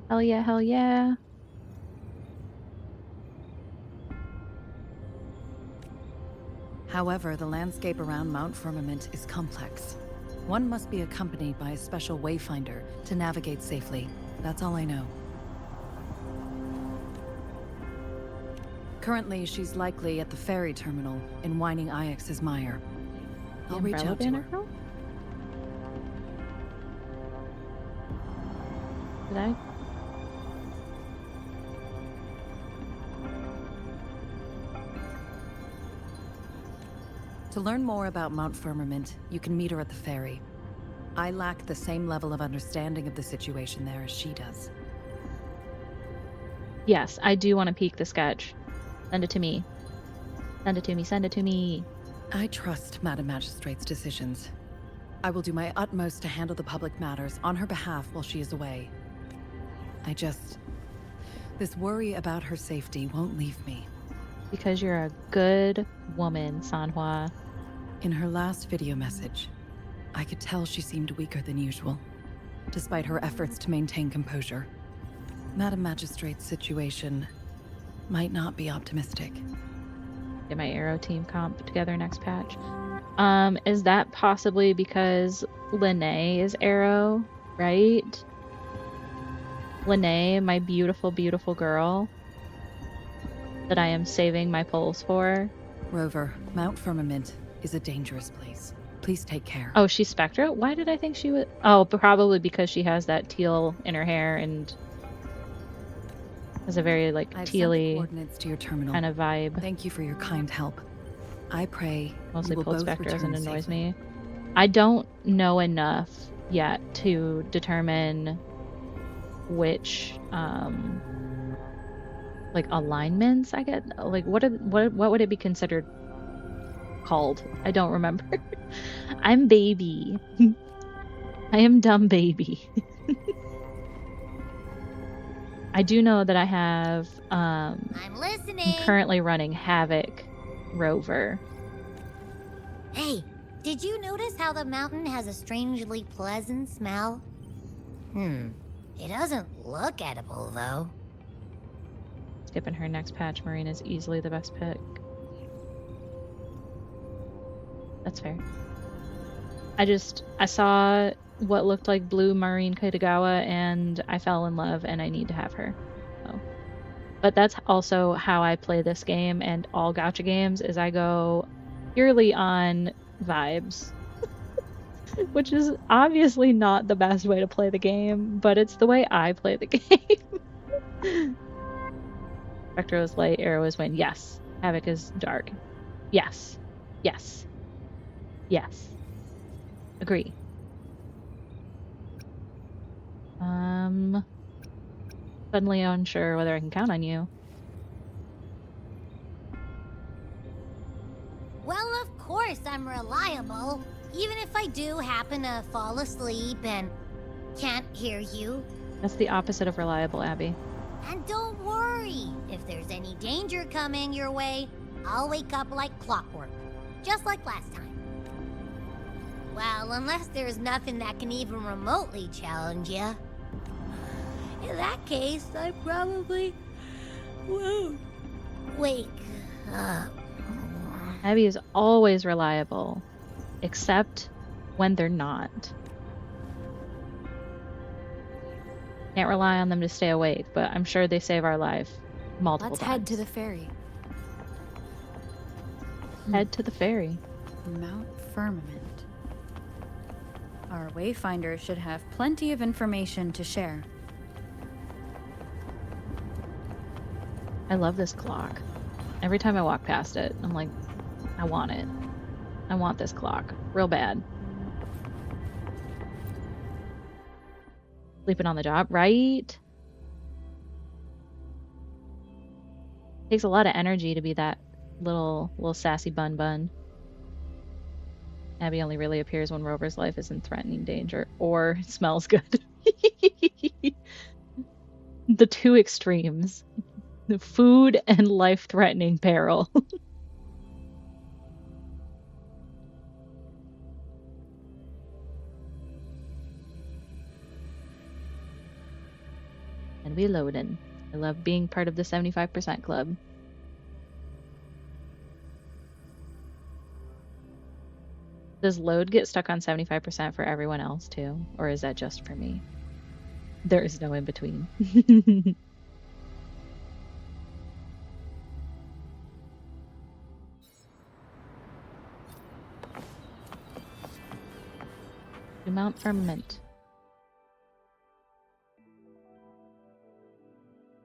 Hell yeah, hell yeah. However, the landscape around Mount Firmament is complex. One must be accompanied by a special wayfinder to navigate safely. That's all I know. Currently, she's likely at the ferry terminal in Whining Ix's Mire. I'll reach Umbrella out to banner her. girl? Did I? To learn more about Mount Firmament, you can meet her at the ferry. I lack the same level of understanding of the situation there as she does. Yes, I do want to peek the sketch. Send it to me. Send it to me. Send it to me. I trust Madam Magistrate's decisions. I will do my utmost to handle the public matters on her behalf while she is away. This worry about her safety won't leave me. Because you're a good woman, Sanhwa. In her last video message, I could tell she seemed weaker than usual, despite her efforts to maintain composure. Madam Magistrate's situation might not be optimistic. Get my Arrow team comp together next patch. Is that possibly because Lene is Arrow, right? Lene, my beautiful, beautiful girl that I am saving my pulse for. Rover, Mount Firmament is a dangerous place. Please take care. Oh, she's Spectra? Why did I think she was... Oh, probably because she has that teal in her hair and has a very, like, I've sent the tealy coordinates to your terminal. kind of vibe. Thank you for your kind help. I pray Mostly you will pulled both Spectra doesn't return annoys safely. me. I don't know enough yet to determine which like alignments I get. Like what would it be considered called? I don't remember. I'm baby. I am dumb baby. I do know that I have I'm listening. I'm currently running Havoc Rover. Hey, did you notice how the mountain has a strangely pleasant smell? It doesn't look edible, though. Skipping her next patch, Marine is easily the best pick. That's fair. I saw what looked like blue Marine Kitagawa and I fell in love and I need to have her. So. But that's also how I play this game and all gacha games is I go purely on vibes. Which is obviously not the best way to play the game, but it's the way I play the game. Spectre is light, Arrow is wind. Yes. Havoc is dark. Yes. Yes. Yes. Agree. Suddenly unsure whether I can count on you. Well, of course I'm reliable. even if I do happen to fall asleep and can't hear you. That's the opposite of reliable, Abby. And don't worry, if there's any danger coming your way, I'll wake up like clockwork, just like last time. Well, unless there's nothing that can even remotely challenge you. In that case, I probably won't wake up. Abby is always reliable, except when they're not. Can't rely on them to stay awake, but I'm sure they save our life multiple Let's times. head to the ferry. Head to the ferry. Mount Firmament. Our wayfinder should have plenty of information to share. I love this clock. Every time I walk past it, I'm like, I want it. I want this clock. Real bad. Sleeping on the job, right? Takes a lot of energy to be that little sassy bun. Abby only really appears when Rover's life is in threatening danger or smells good. The two extremes. The food and life-threatening peril. And we loading. I love being part of the 75% club. Does load get stuck on 75% for everyone else too? Or is that just for me? There is no in between. Mount Firmament.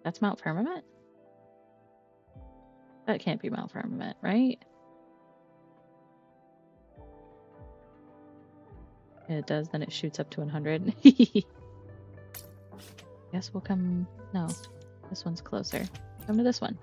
That's Mount Firmament? That can't be Mount Firmament, right? If it does, then it shoots up to 100. Guess we'll come... No, this one's closer. Come to this one.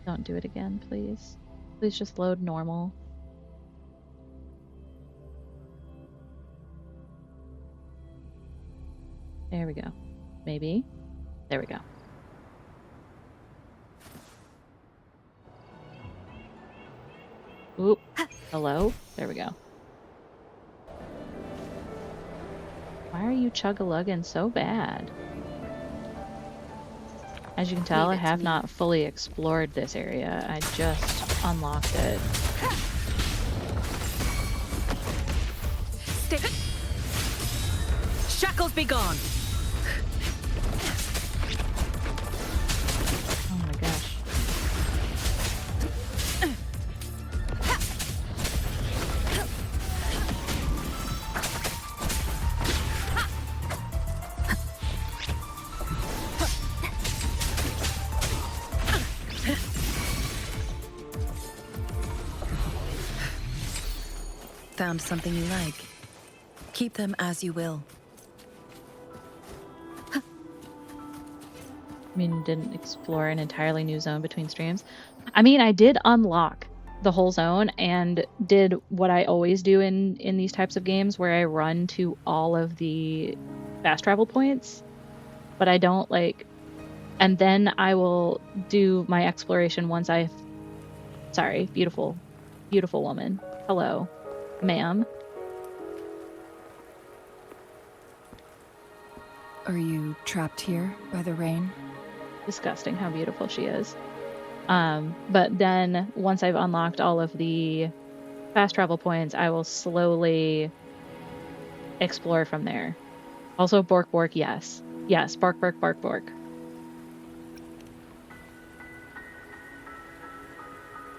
Don't do it again, please. Please just load normal. There we go. Maybe. There we go. Oop. Hello? There we go. Why are you chug-a-lugging so bad? As you can tell, I have not fully explored this area. I just unlocked it. Stick. Shackles be gone. Oh my gosh. Found something you like. Keep them as you will. I mean, didn't explore an entirely new zone between streams. I mean, I did unlock the whole zone and did what I always do in these types of games where I run to all of the fast travel points, but I don't like, and then I will do my exploration once I've, sorry, beautiful woman. Hello, ma'am. Are you trapped here by the rain? Disgusting how beautiful she is. But then once I've unlocked all of the fast travel points, I will slowly explore from there. Also, bork bork, yes. Yes, bark bark bark bark.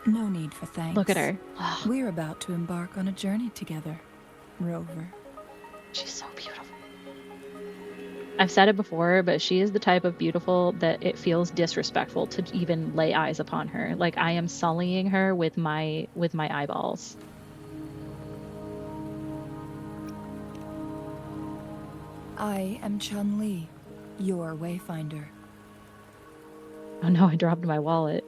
No need for thanks. Look at her. We're about to embark on a journey together, Rover. She's so beautiful. I've said it before, but she is the type of beautiful that it feels disrespectful to even lay eyes upon her. Like I am sullying her with my eyeballs. I am Chun-Li, your wayfinder. Oh no, I dropped my wallet.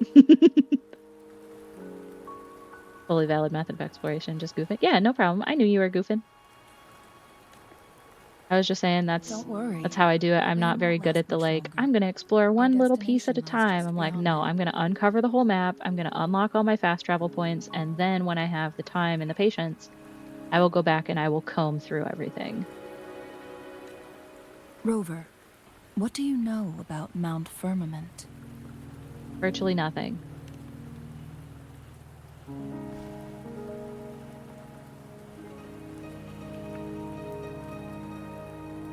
Fully valid method of exploration, just goofing. Yeah, no problem. I knew you were goofing. I was just saying that's how I do it. I'm not very good at the like, I'm gonna explore one little piece at a time. I'm like, no, I'm gonna uncover the whole map, I'm gonna unlock all my fast travel points, and then when I have the time and the patience, I will go back and I will comb through everything. Rover, what do you know about Mount Firmament? Virtually nothing.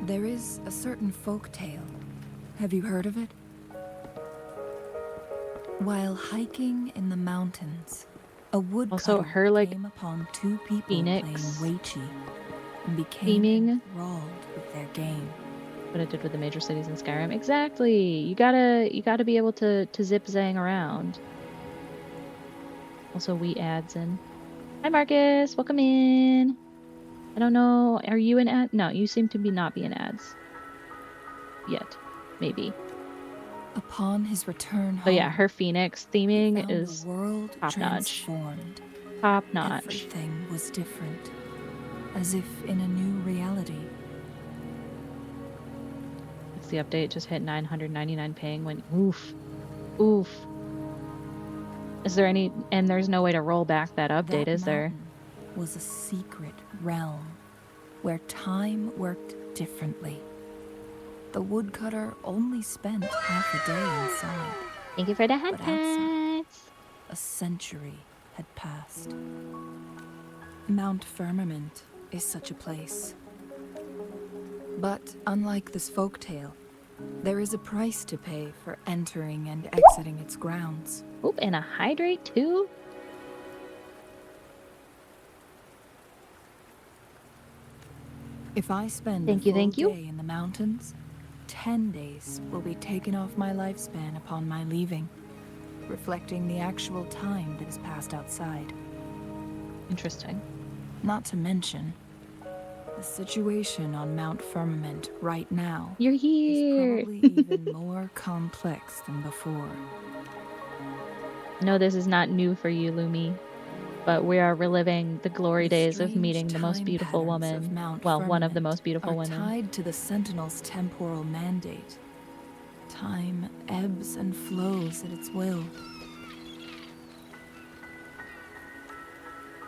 There is a certain folk tale. Have you heard of it? While hiking in the mountains, a woodcutter came upon two people playing Weiqi and became enthralled with their game. What it did with the major cities in Skyrim. Exactly. You gotta be able to zip zang around. Also, we ads in. Hi Marcus, welcome in. I don't know, are you in ad? No, you seem to be not be in ads. Yet. Maybe. Upon his return home, but yeah, her Phoenix theming is top notch. Top notch. Everything was different, as if in a new reality. It's the update, just hit 999 ping when oof. Oof. Is there any, and there's no way to roll back that update, is there? Was a secret realm where time worked differently. The woodcutter only spent half a day inside. Thank you for the head pets. A century had passed. Mount Firmament is such a place. But unlike this folktale, there is a price to pay for entering and exiting its grounds. Oop, and a hydrate too? If I spend a full day in the mountains, 10 days will be taken off my lifespan upon my leaving, reflecting the actual time that is passed outside. Interesting. Not to mention, the situation on Mount Firmament right now You're here. is probably even more complex than before. No, this is not new for you, Lumi. But we are reliving the glory days of meeting the most beautiful woman. Well, one of the most beautiful women. Tied to the Sentinel's temporal mandate. Time ebbs and flows at its will.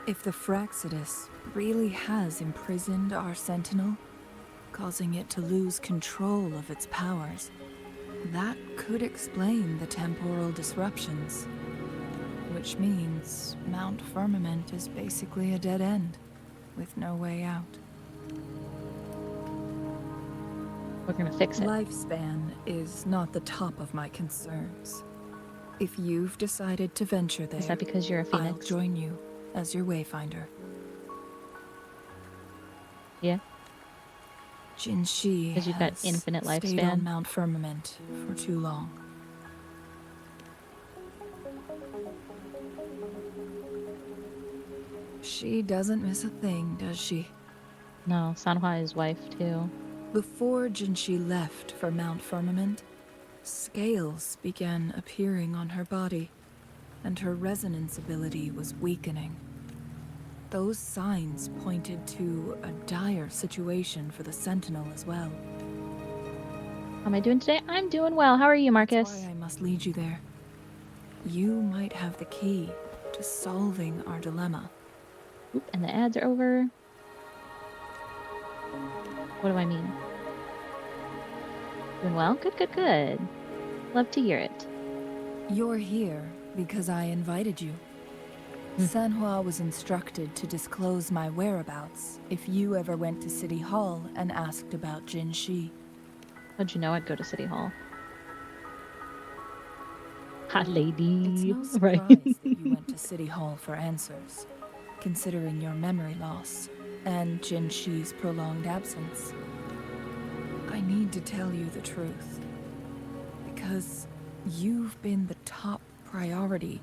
If the Fraxidus really has imprisoned our Sentinel, causing it to lose control of its powers, that could explain the temporal disruptions. Which means Mount Firmament is basically a dead end, with no way out. We're gonna fix it. Lifespan is not the top of my concerns. If you've decided to venture there, is that because you're a Phoenix? I'll join you as your wayfinder. Yeah. Jinshi because you've got infinite lifespan. Stayed on Mount Firmament for too long. She doesn't miss a thing, does she? No, Sanhua is wife too. Before Jinshi left for Mount Firmament, scales began appearing on her body, and her resonance ability was weakening. Those signs pointed to a dire situation for the Sentinel as well. How am I doing today? I'm doing well. How are you, Marcus? That's why I must lead you there. You might have the key to solving our dilemma. Oop, and the ads are over. What do I mean? Doing well? Good, good, good. Love to hear it. You're here because I invited you. Sanhua was instructed to disclose my whereabouts if you ever went to City Hall and asked about Jinshi. How'd you know I'd go to City Hall? Hot lady. It's no surprise that you went to City Hall for answers, considering your memory loss and Jinshi's prolonged absence. I need to tell you the truth, because you've been the top priority.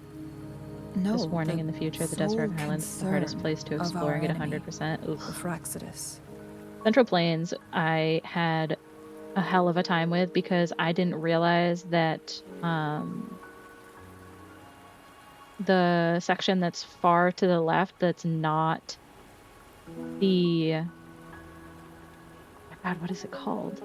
No, just warning in the future, the Desert Highlands is the hardest place to explore and get 100%. Oof. The Fraxidus. Central Plains I had a hell of a time with because I didn't realize that the section that's far to the left that's not the... Oh my God, what is it called?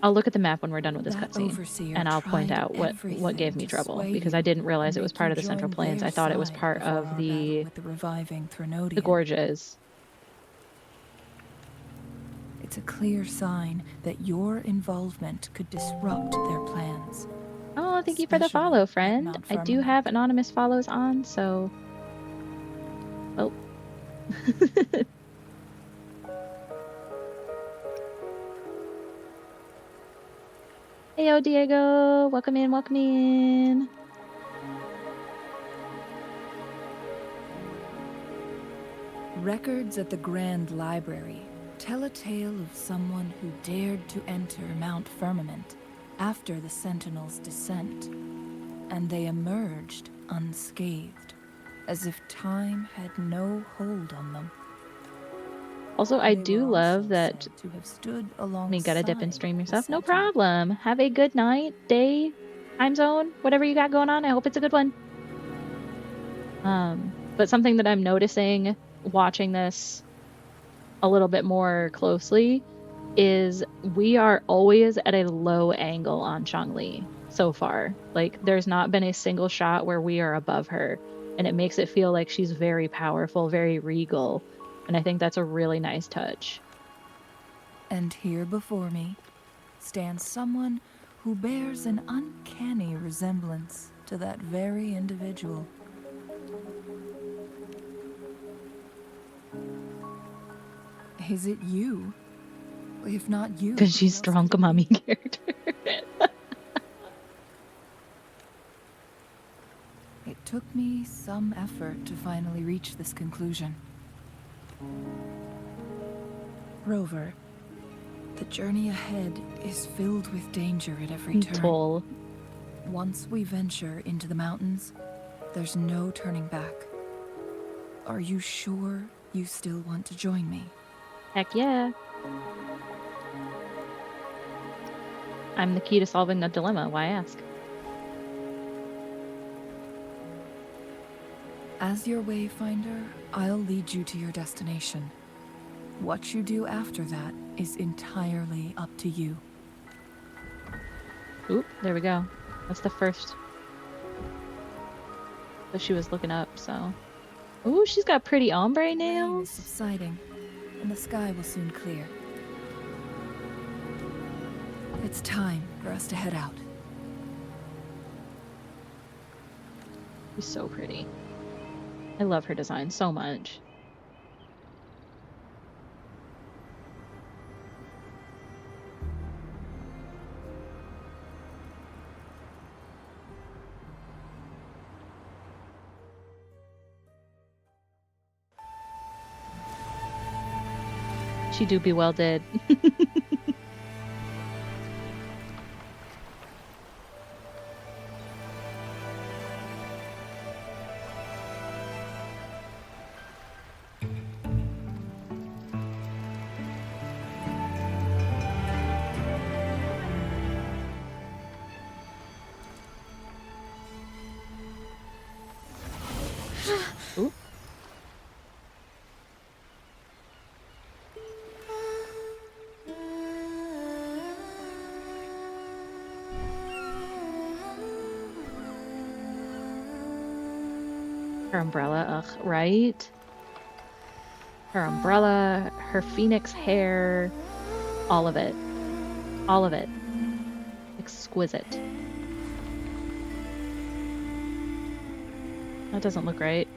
I'll look at the map when we're done with this That cutscene, overseer and I'll point tried out what gave everything me to trouble sway because I you didn't realize and it was make you part of the Central join Plains. their I thought it was side part before of our battle with the reviving the Threnodian. gorges. It's a clear sign that your involvement could disrupt their plans. Oh, thank you for the Especially follow, at friend. Mount I do Firmament. have anonymous follows on, so... Oh. Heyo, Diego. Welcome in, welcome in. Records at the Grand Library tell a tale of someone who dared to enter Mount Firmament after the Sentinels' descent, and they emerged unscathed, as if time had no hold on them. Also, I They do were love also that... said to have stood You gotta dip and alongside stream the yourself. No Sentinel. problem. Have a good night, day, time zone, whatever you got going on. I hope it's a good one. But something that I'm noticing watching this a little bit more closely is we are always at a low angle on Changli so far. Like, there's not been a single shot where we are above her, and it makes it feel like she's very powerful, very regal, and I think that's a really nice touch. And here before me stands someone who bears an uncanny resemblance to that very individual. Is it you? If not you, Because she's who else strong could it mommy be? character. It took me some effort to finally reach this conclusion. Rover, the journey ahead is filled with danger at every turn. Toll. Once we venture into the mountains, there's no turning back. Are you sure you still want to join me? Heck yeah. I'm the key to solving the dilemma. Why ask? As your wayfinder, I'll lead you to your destination. What you do after that is entirely up to you. Oop, there we go. That's the first. But she was looking up, so. Ooh, she's got pretty ombre Rain is nails. subsiding, and the sky will soon clear. It's time for us to head out. She's so pretty. I love her design so much. She do be well did. Oop. Her umbrella, ugh, right? Her umbrella, her phoenix hair, all of it. All of it. Exquisite. That doesn't look right.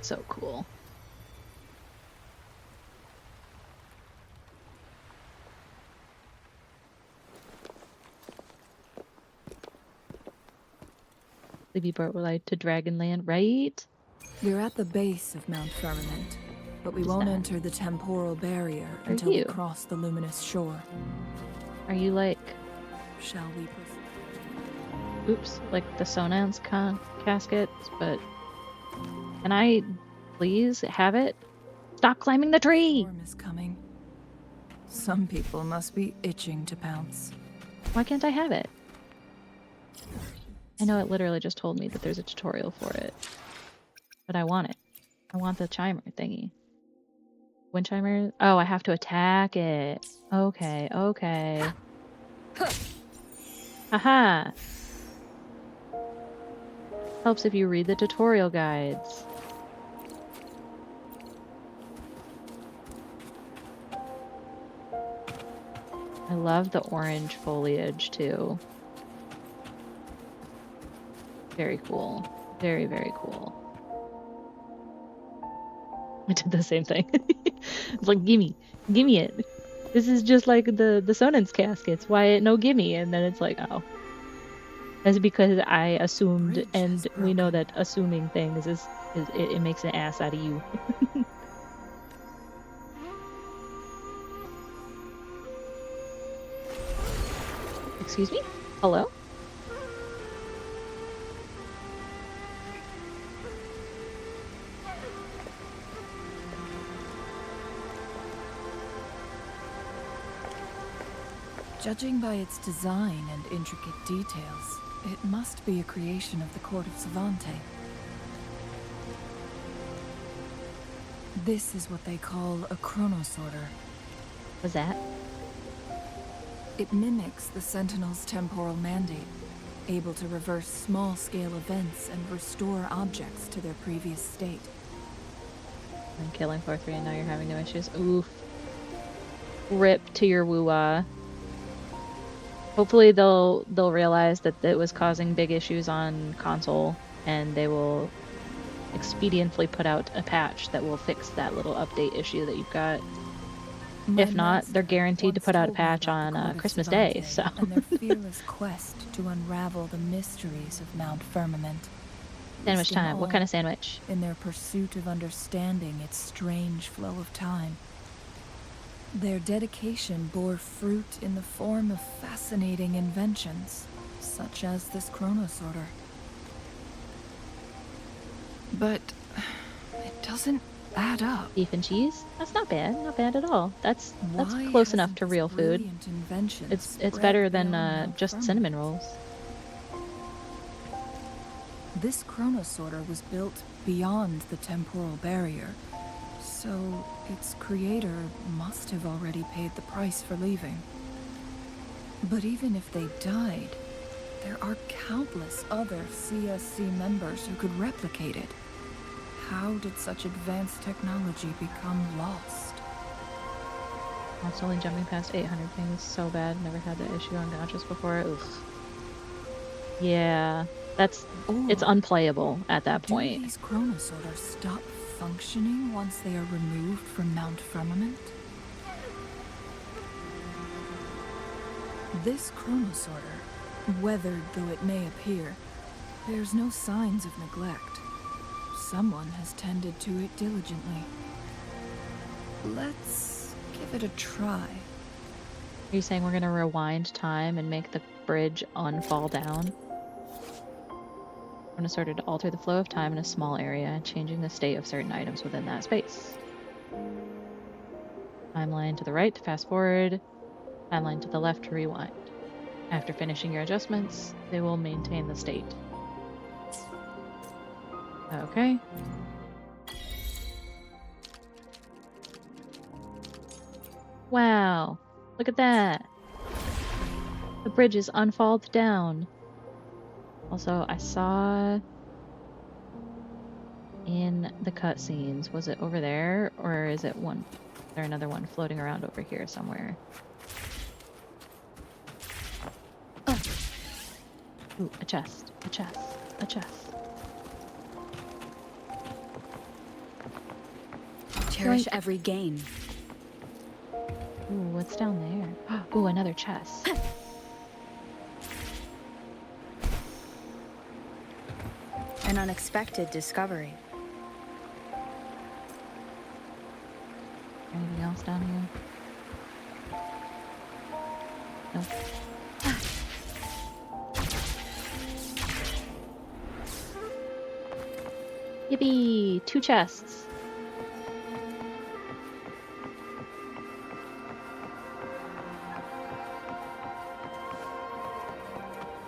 So cool. Sleepy Boat will light to Dragonland, right? We're at the base of Mount Firmament, but we What is won't that? enter the temporal barrier Are until we you? cross the luminous shore. Are you like, Shall we proceed? oops, like the Sonance caskets, but can I please have it? Stop climbing the tree! Storm is coming. Some people must be itching to pounce. Why can't I have it? I know it literally just told me that there's a tutorial for it, but I want it. I want the chimer thingy. Wind chimer? Oh, I have to attack it. Okay, okay. Haha! Helps if you read the tutorial guides. I love the orange foliage too. Very cool. Very, very cool. I did the same thing. It's like, gimme it. This is just like the Sonance caskets. Why no gimme? And then it's like, oh. That's because I assumed, and we know that assuming things it makes an ass out of you. Excuse me? Hello? Judging by its design and intricate details, it must be a creation of the court of Savante. This is what they call a chronosorter. What's that? It mimics the Sentinel's temporal mandate, able to reverse small-scale events and restore objects to their previous state. I'm killing floor 3 and now you're having no issues. Oof. Rip to your woo-wah. Hopefully they'll realize that it was causing big issues on console, and they will expediently put out a patch that will fix that little update issue that you've got. If not, they're guaranteed to put out a patch on Christmas Day, so. And their fearless quest to unravel the mysteries of Mount Firmament. Sandwich time. What kind of sandwich? In their pursuit of understanding its strange flow of time. Their dedication bore fruit in the form of fascinating inventions, such as this chronosorter. But it doesn't add up. Beef and cheese? That's not bad. Not bad at all. That's close enough to real food. It's better than just cinnamon rolls. This chronosorter was built beyond the temporal barrier, so its creator must have already paid the price for leaving. But even if they died, there are countless other CSC members who could replicate it. How did such advanced technology become lost? Constantly jumping past 800 things so bad. Never had that issue on Gotchas before. Oof. Yeah, it's unplayable at that point. Do these chronosorters stop functioning once they are removed from Mount Firmament? This chronosorter, weathered though it may appear, bears no signs of neglect. Someone has tended to it diligently. Let's give it a try. Are you saying we're gonna rewind time and make the bridge unfall down? I'm gonna sort of alter the flow of time in a small area, changing the state of certain items within that space. Timeline to the right to fast forward, timeline to the left to rewind. After finishing your adjustments, they will maintain the state. Okay. Wow, look at that. The bridge is unfalled down. Also, I saw in the cutscenes, was it over there, or is it one? Is there another one floating around over here somewhere? Oh. Ooh, a chest, a chest, a chest. Cherish Yoink. every gain. Ooh, what's down there? Ooh, another chest. An unexpected discovery. Anything else down here? Nope. Yippee! 2 chests.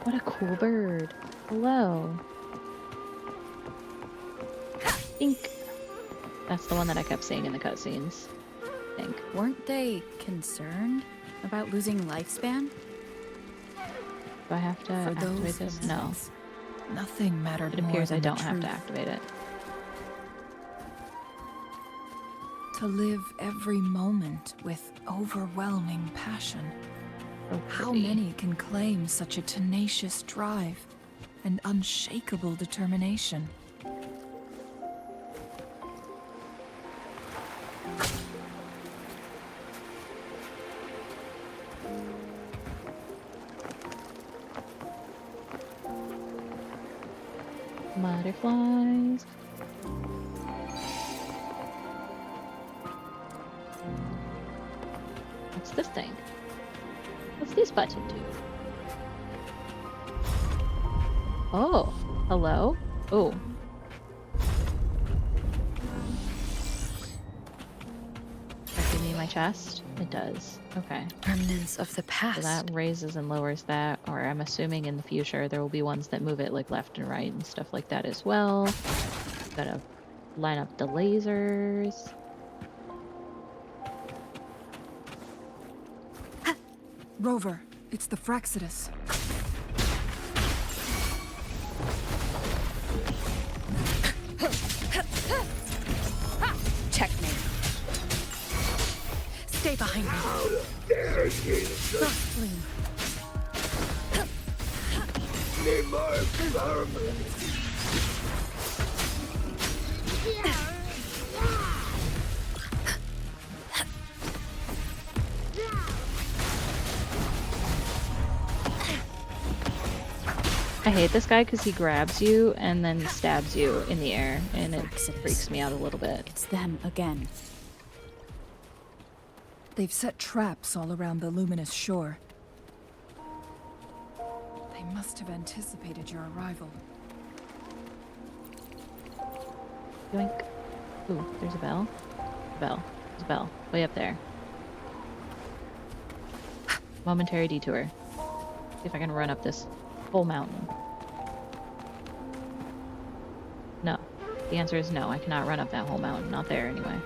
What a cool bird. Hello. Think. That's the one that I kept seeing in the cutscenes. I think. Weren't they concerned about losing lifespan? Do I have to For activate those this? No. innocents, nothing mattered It more appears I than the don't have to truth. activate it. To live every moment with overwhelming passion. So How pretty. many can claim such a tenacious drive and unshakable determination? Butterflies. What's this thing? What's this button do? Oh, hello? Oh. Does that give me my chest? It does. Okay. Remnants of the So past. that raises and lowers that, or I'm assuming in the future there will be ones that move it like left and right and stuff like that as well. Gotta line up the lasers. Rover, it's the Fraxidus. Checkmate. Stay behind me. Thrustling. I hate this guy because he grabs you and then stabs you in the air, and it Fraxidus. freaks me out a little bit. It's them again. They've set traps all around the luminous shore. They must have anticipated your arrival. Yoink. Ooh, there's a bell. Bell. There's a bell. Way up there. Momentary detour. See if I can run up this whole mountain. No. The answer is no. I cannot run up that whole mountain. Not there, anyway.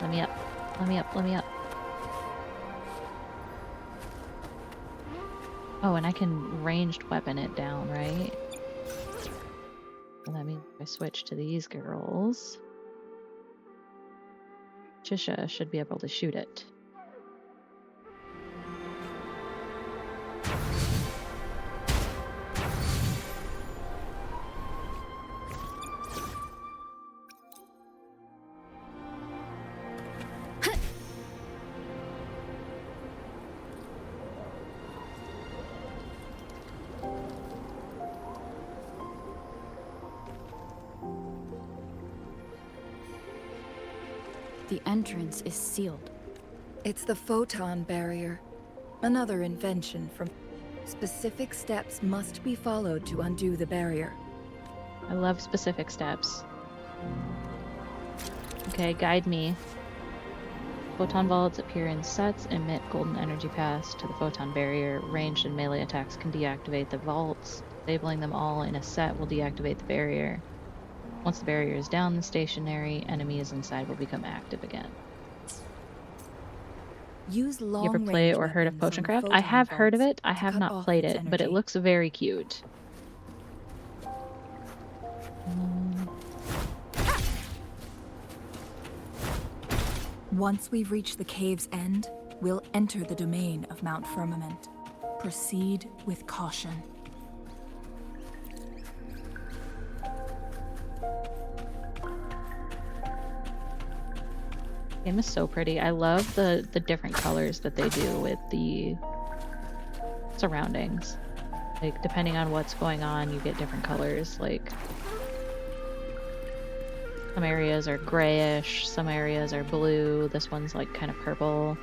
Let me up. Let me up. Let me up. Oh, and I can ranged weapon it down, right? Well, that means if I switch to these girls, Chisha should be able to shoot it. The entrance is sealed. It's the photon barrier. Another invention from... Specific steps must be followed to undo the barrier. I love specific steps. Okay, guide me. Photon vaults appear in sets, emit golden energy paths to the photon barrier. Ranged and melee attacks can deactivate the vaults. Disabling them all in a set will deactivate the barrier. Once the barrier is down, the stationary enemies inside will become active again. Use long You ever play or heard of Potioncraft? I have heard of it. I have not played it, but it looks very cute. Once we've reached the cave's end, we'll enter the domain of Mount Firmament. Proceed with caution. Game is so pretty. I love the different colors that they do with the surroundings. Like, depending on what's going on, you get different colors. Like, some areas are grayish, some areas are blue. This one's like kind of purple.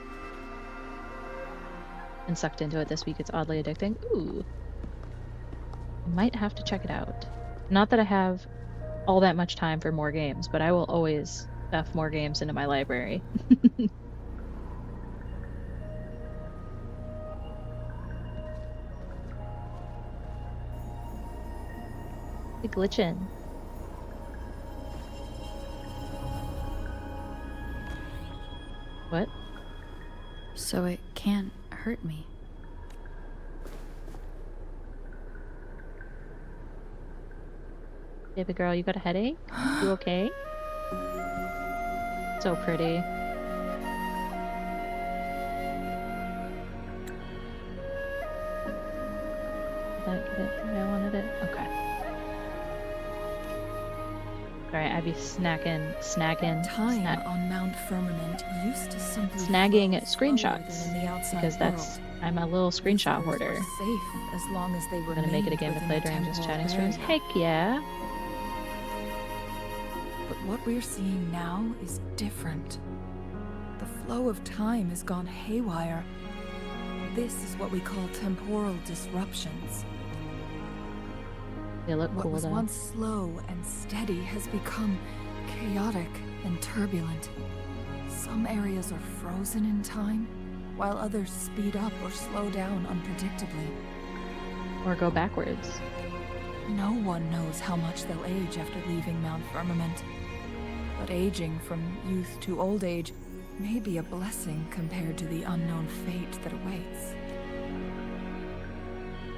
And sucked into it this week. It's oddly addicting. Ooh. I might have to check it out. Not that I have all that much time for more games, but I will always stuff more games into my library. The glitchin'. What? So it can't hurt me. Baby girl, you got a headache? You okay? So pretty. Did I get it? Did I wanted it? Okay. Alright, I'd be snagging Time on Mount Firmament used to simply snagging flow slower screenshots, than in the outside because that's world. I'm a little screenshot Visitors were hoarder. safe as long as they were I'm gonna make it a game to play during just chatting streams. Heck yeah! But what we're seeing now is different. The flow of time has gone haywire. This is what we call temporal disruptions. They look What cool was though. once slow and steady has become chaotic and turbulent. Some areas are frozen in time, while others speed up or slow down unpredictably. Or go backwards. No one knows how much they'll age after leaving Mount Firmament. But aging from youth to old age may be a blessing compared to the unknown fate that awaits.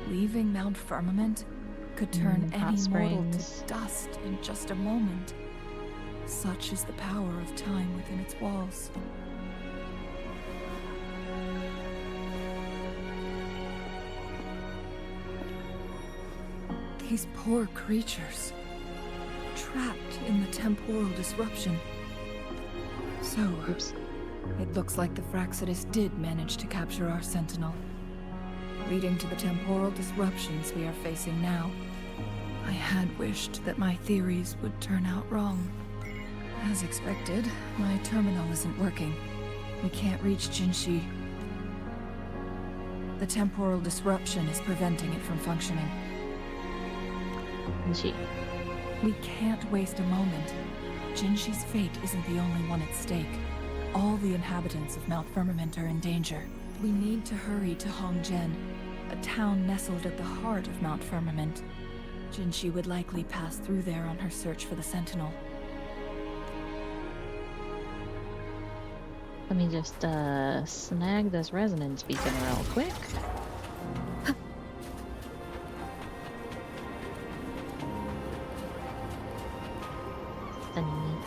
Leaving Mount Firmament could turn Hot any mortal springs. to dust in just a moment. Such is the power of time within its walls. These poor creatures, trapped in the temporal disruption. So, Oops. it looks like the Fraxidus did manage to capture our sentinel, leading to the temporal disruptions we are facing now. I had wished that my theories would turn out wrong. As expected, my terminal isn't working. We can't reach Jinshi. The temporal disruption is preventing it from functioning. Jinshi. We can't waste a moment. Jinshi's fate isn't the only one at stake. All the inhabitants of Mount Firmament are in danger. We need to hurry to Hongjian, a town nestled at the heart of Mount Firmament. Jinshi would likely pass through there on her search for the Sentinel. Let me just snag this resonance beacon real quick. Stunning.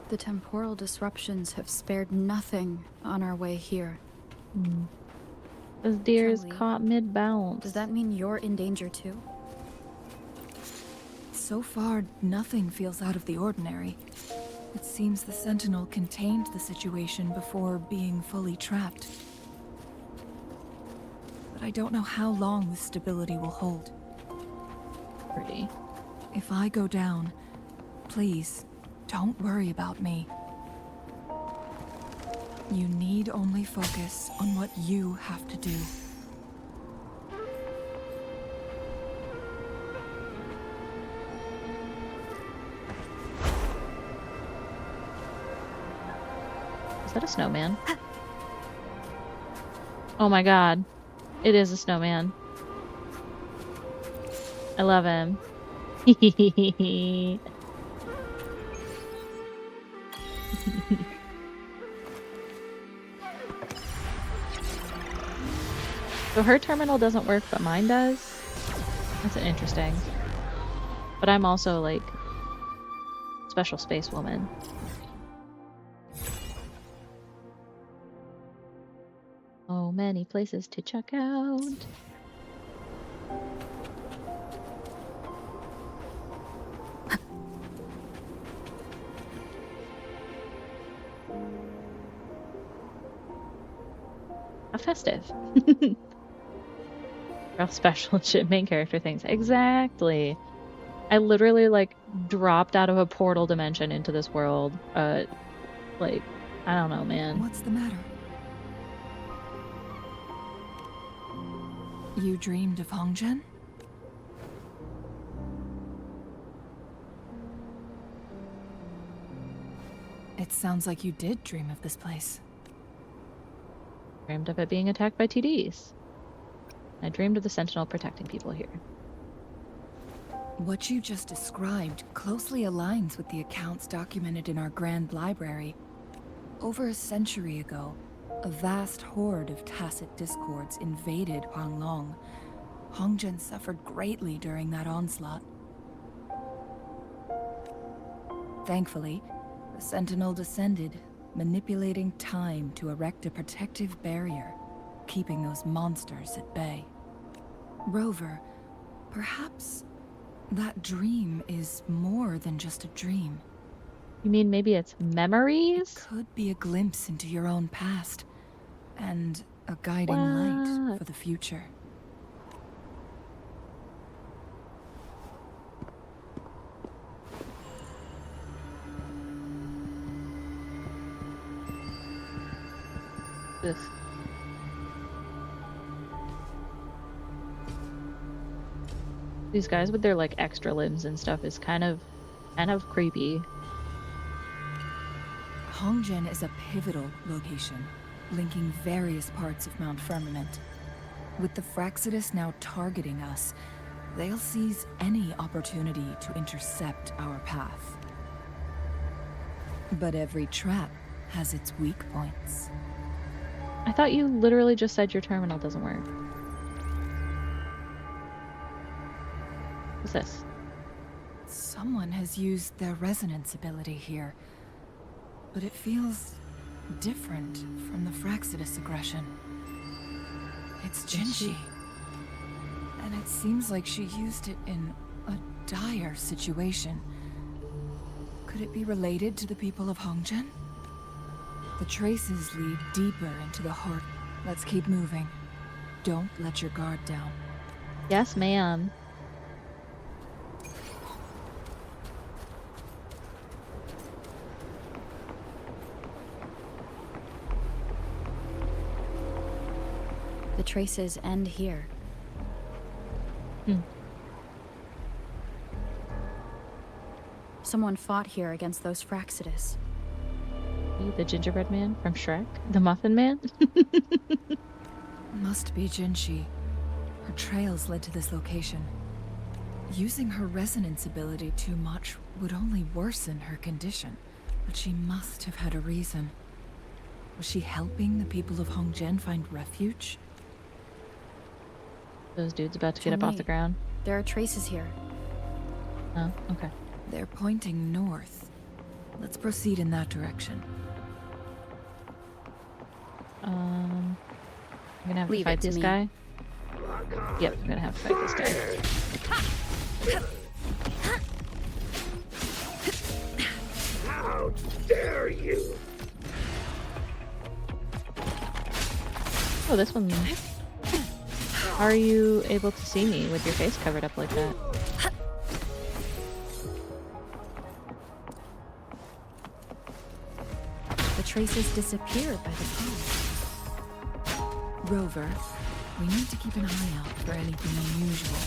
The temporal disruptions have spared nothing on our way here. This deer is Charlie, caught mid-bounce. Does that mean you're in danger too? So far, nothing feels out of the ordinary. It seems the Sentinel contained the situation before being fully trapped. But I don't know how long this stability will hold. Pretty. If I go down, please, don't worry about me. You need only focus on what you have to do. Is that a snowman? Oh my god. It is a snowman. I love him. So her terminal doesn't work, but mine does? That's interesting. But I'm also, like, special space woman. Oh, many places to check out. festive. Real special shit main character things. Exactly. I literally like dropped out of a portal dimension into this world. Like, I don't know, man. What's the matter? You dreamed of Hongzhen? It sounds like you did dream of this place. Dreamed of it being attacked by TDs. I dreamed of the Sentinel protecting people here. What you just described closely aligns with the accounts documented in our Grand Library. Over a century ago, a vast horde of tacit discords invaded Huanglong. Hongzhen suffered greatly during that onslaught. Thankfully, the Sentinel descended, manipulating time to erect a protective barrier, keeping those monsters at bay. Rover, perhaps that dream is more than just a dream. You mean maybe it's memories? It could be a glimpse into your own past, and a guiding light for the future. Ugh. These guys with their like extra limbs and stuff is kind of creepy. Hongzhen is a pivotal location, linking various parts of Mount Firmament. With the Fraxidus now targeting us, they'll seize any opportunity to intercept our path. But every trap has its weak points. I thought you literally just said your terminal doesn't work. What's this? Someone has used their resonance ability here, but it feels different from the Fraxidus aggression. It's Jinshi, and it seems like she used it in a dire situation. Could it be related to the people of Hongzhen? The traces lead deeper into the heart. Let's keep moving. Don't let your guard down. Yes, ma'am. The traces end here. Someone fought here against those Fraxidus. The gingerbread man from Shrek? The muffin man? Must be Jinshi. Her trails led to this location. Using her resonance ability too much would only worsen her condition. But she must have had a reason. Was she helping the people of Hongzhen find refuge? Those dudes about to get up off the ground. There are traces here. Oh, okay. They're pointing north. Let's proceed in that direction. I'm gonna have to Leave fight it to this me. guy. Yep, I'm gonna have to fight this guy. How dare you! Oh, this one. How are you able to see me with your face covered up like that? The traces disappeared by the pond. Rover, we need to keep an eye out for anything unusual.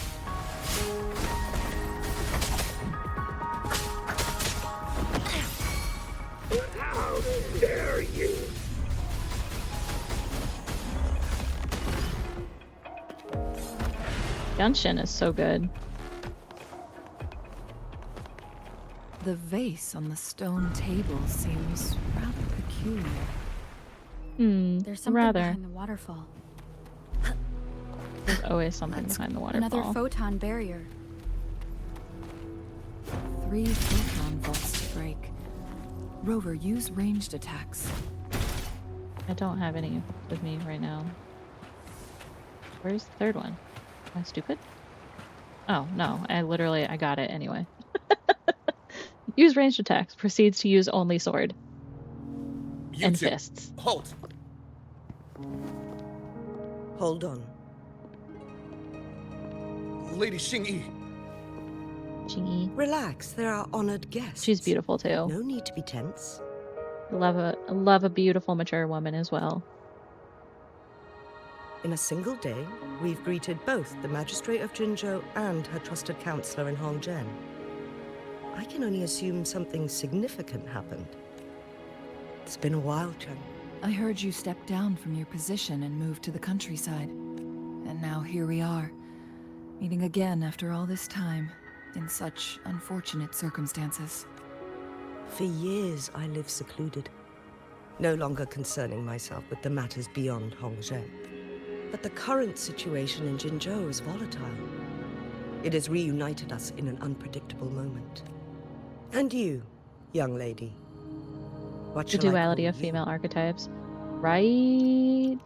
How dare you! Genshin is so good. The vase on the stone table seems rather peculiar. There's something rather. behind the waterfall. There's always something behind the waterfall. Another photon barrier. 3 photon vaults to break. Rover, use ranged attacks. I don't have any with me right now. Where's the third one? Am I stupid? Oh, no. I got it anyway. Use ranged attacks. Proceeds to use only sword. You And two, fists. halt! Hold on. Lady Xingyi. Xingyi. Relax, they're our honored guests. She's beautiful too. No need to be tense. I love a beautiful, mature woman as well. In a single day, we've greeted both the Magistrate of Jinzhou and her trusted counselor in Hongzhen. I can only assume something significant happened. It's been a while, Chen. I heard you stepped down from your position and moved to the countryside. And now here we are, meeting again after all this time, in such unfortunate circumstances. For years, I lived secluded, no longer concerning myself with the matters beyond Hongzhen. But the current situation in Jinzhou is volatile. It has reunited us in an unpredictable moment. And you, young lady, what The shall I duality call of you? female archetypes. Right?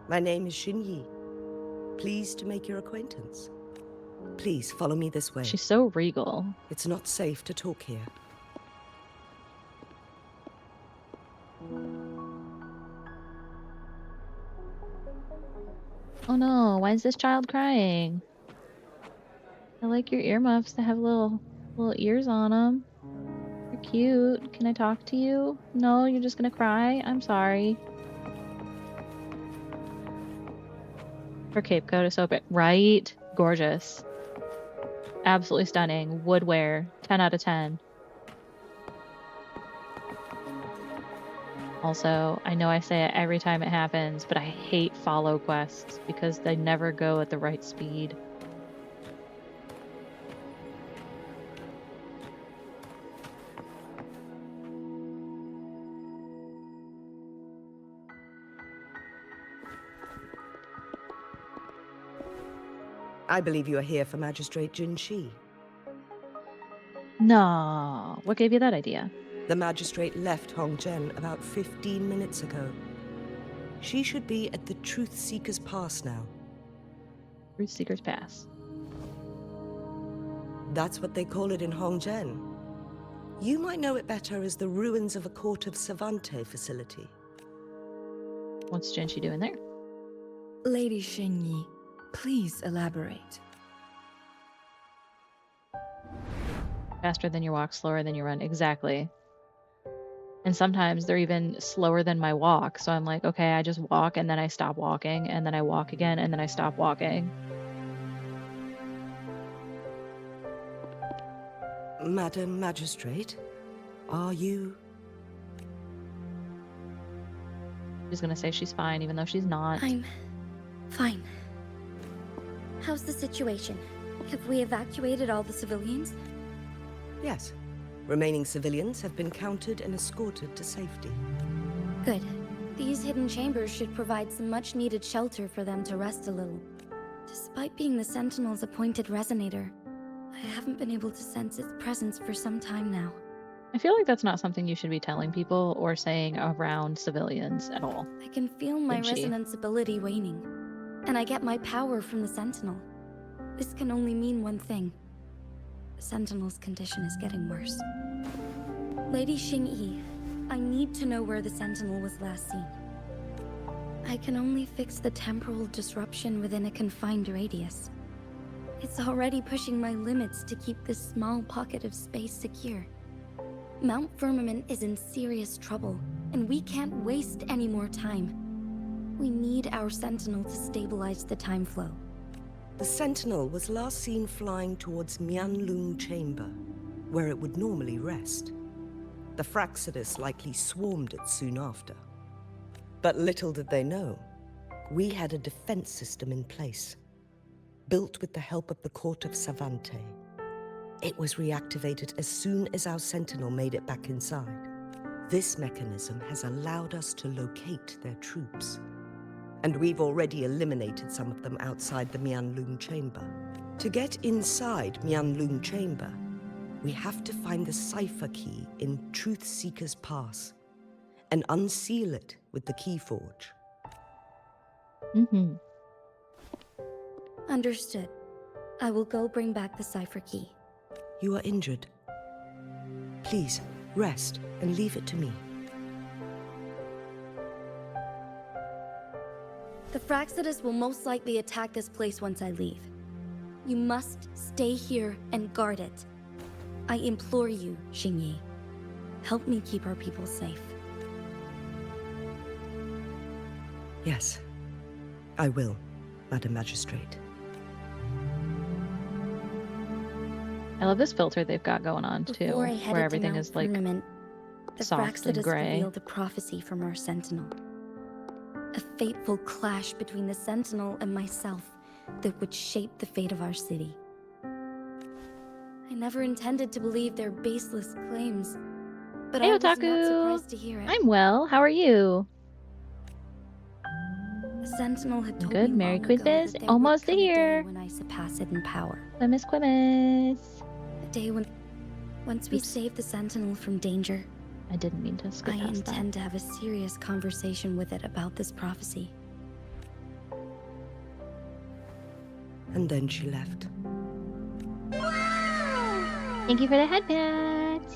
My name is Xinyi. Pleased to make your acquaintance. Please follow me this way. She's so regal. It's not safe to talk here. Oh no, why is this child crying? I like your earmuffs that have little ears on them. You're cute. Can I talk to you? No, you're just gonna cry? I'm sorry. Her cape coat is so big. Right? Gorgeous. Absolutely stunning. Woodwear. 10 out of 10. Also, I know I say it every time it happens, but I hate follow quests because they never go at the right speed. I believe you are here for Magistrate Jin Shi. No. What gave you that idea? The magistrate left Hongzhen about 15 minutes ago. She should be at the Truth Seeker's Pass now. Truth Seeker's Pass. That's what they call it in Hongzhen. You might know it better as the ruins of a Court of Savante facility. What's Jinshi doing there? Lady Xingyi, please elaborate. Faster than you walk, slower than you run. Exactly. And sometimes they're even slower than my walk. So I'm like, okay, I just walk and then I stop walking and then I walk again and then I stop walking. Madam Magistrate, are you? She's gonna say she's fine even though she's not. I'm fine. How's the situation? Have we evacuated all the civilians? Yes. Remaining civilians have been counted and escorted to safety. Good. These hidden chambers should provide some much-needed shelter for them to rest a little. Despite being the Sentinel's appointed resonator, I haven't been able to sense its presence for some time now. I feel like that's not something you should be telling people or saying around civilians at all. I can feel my Jinshi. resonance ability waning, and I get my power from the Sentinel. This can only mean one thing. The Sentinel's condition is getting worse. Lady Xingyi, I need to know where the Sentinel was last seen. I can only fix the temporal disruption within a confined radius. It's already pushing my limits to keep this small pocket of space secure. Mount Firmament is in serious trouble, and we can't waste any more time. We need our Sentinel to stabilize the time flow. The Sentinel was last seen flying towards Mianlung Chamber, where it would normally rest. The Fraxidus likely swarmed it soon after. But little did they know, we had a defense system in place, built with the help of the Court of Savante. It was reactivated as soon as our Sentinel made it back inside. This mechanism has allowed us to locate their troops. And we've already eliminated some of them outside the Mianlung Chamber. To get inside Mianlung Chamber, we have to find the cipher key in Truth Seeker's Pass and unseal it with the Keyforge. Mm-hmm. Understood. I will go bring back the cipher key. You are injured. Please, rest and leave it to me. The Fraxidus will most likely attack this place once I leave. You must stay here and guard it. I implore you, Xingyi. Help me keep our people safe. Yes, I will, Madam Magistrate. I love this filter they've got going on too, Before I where headed to everything Mount is like Firmament, the soft and Fraxidus gray. revealed a prophecy from our Sentinel. A fateful clash between the Sentinel and myself that would shape the fate of our city. I never intended to believe their baseless claims, but Hey, I was not Otaku! surprised to hear it. I'm well. How are you? The Sentinel had told Good. me Merry long ago Quizmas. that there Almost would come a day here. when I surpass it in power. Quimus, Quimus. A day when, once we Oops. save the Sentinel from danger, I didn't mean to skip I past that. intend to have a serious conversation with it about this prophecy. And then she left. Thank you for the headband.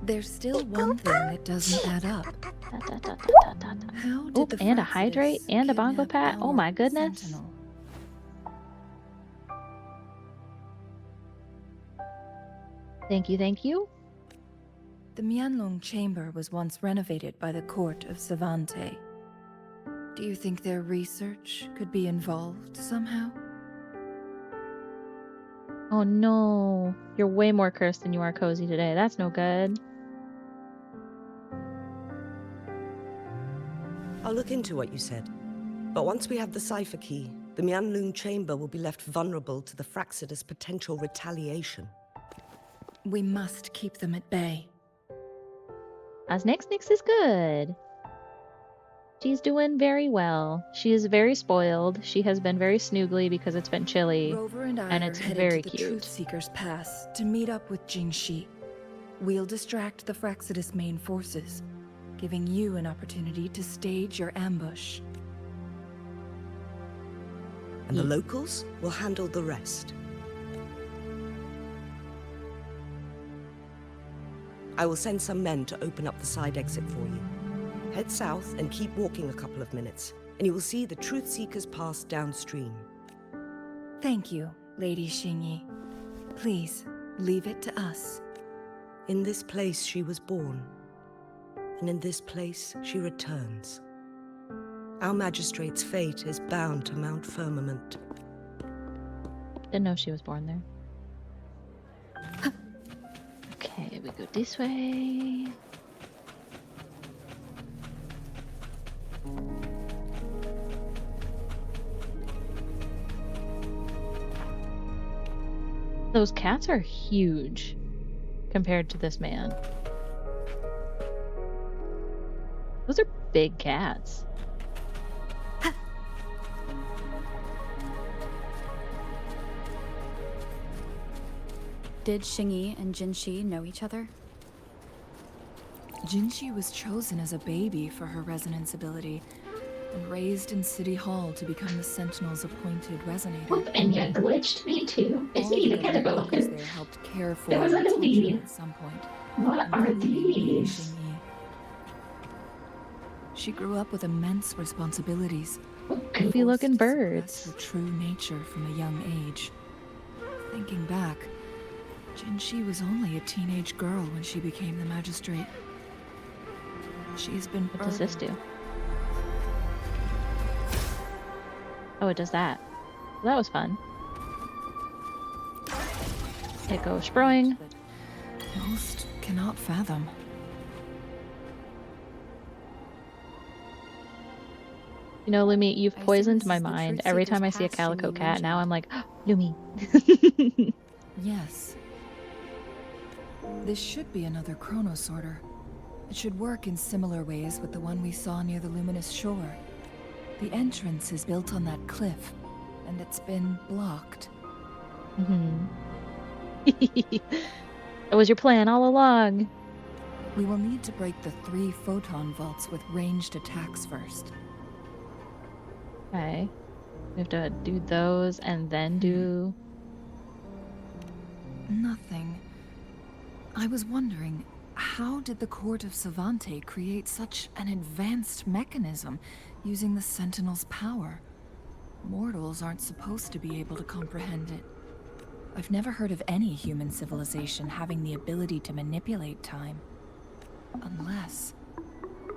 There's still one thing that doesn't add up. How did Oop, the and a hydrate Fraxidus and a bongo kidnap pat. Oh our my goodness. Sentinel? Thank you, thank you. The Mianlong Chamber was once renovated by the court of Savante. Do you think their research could be involved somehow? Oh no. You're way more cursed than you are cozy today. That's no good. I'll look into what you said. But once we have the cipher key, the Mianlong Chamber will be left vulnerable to the Fraxidus' potential retaliation. We must keep them at bay. Nix is good. She's doing very well. She is very spoiled. She has been very snoogly because it's been chilly. Rover and I And are it's headed very to the cute. Truth Seeker's Pass to meet up with Jingxi. We'll distract the Fraxidus main forces, giving you an opportunity to stage your ambush. And the locals will handle the rest. I will send some men to open up the side exit for you. Head south and keep walking a couple of minutes, and you will see the Truth Seekers Pass downstream. Thank you, Lady Xingyi. Please, leave it to us. In this place she was born, and in this place she returns. Our magistrate's fate is bound to Mount Firmament. Didn't know she was born there. Okay, we go this way. Those cats are huge compared to this man. Those are big cats. Did Xingyi and Jinxi know each other? Jinxi was chosen as a baby for her resonance ability, and raised in City Hall to become the Sentinel's appointed resonator. Whoop, and you glitched me too. It's All me, the the other kettle. workers there helped care for There was a and teach lady. her at some point. What are including Lady these? Xingyi. She grew up with immense responsibilities. Goofy looking forced to suppress birds. her true nature from a young age. Thinking back, Jinxi was only a teenage girl when she became the magistrate. She has been What does this do? burdened. Oh, it does that. That was fun. It goes spraying. Most cannot fathom. You know, Lumi, you've I assume poisoned this my is the mind. Truth Every Seeker's time I see a Pass calico Xingyi cat, now I'm like, oh, Lumi. Yes. This should be another chronosorter. It should work in similar ways with the one we saw near the luminous shore. The entrance is built on that cliff, and it's been blocked. That was your plan all along. We will need to break the 3 photon vaults with ranged attacks first. Okay. We have to do those and then do... Nothing. I was wondering, how did the Court of Savante create such an advanced mechanism using the Sentinel's power? Mortals aren't supposed to be able to comprehend it. I've never heard of any human civilization having the ability to manipulate time. Unless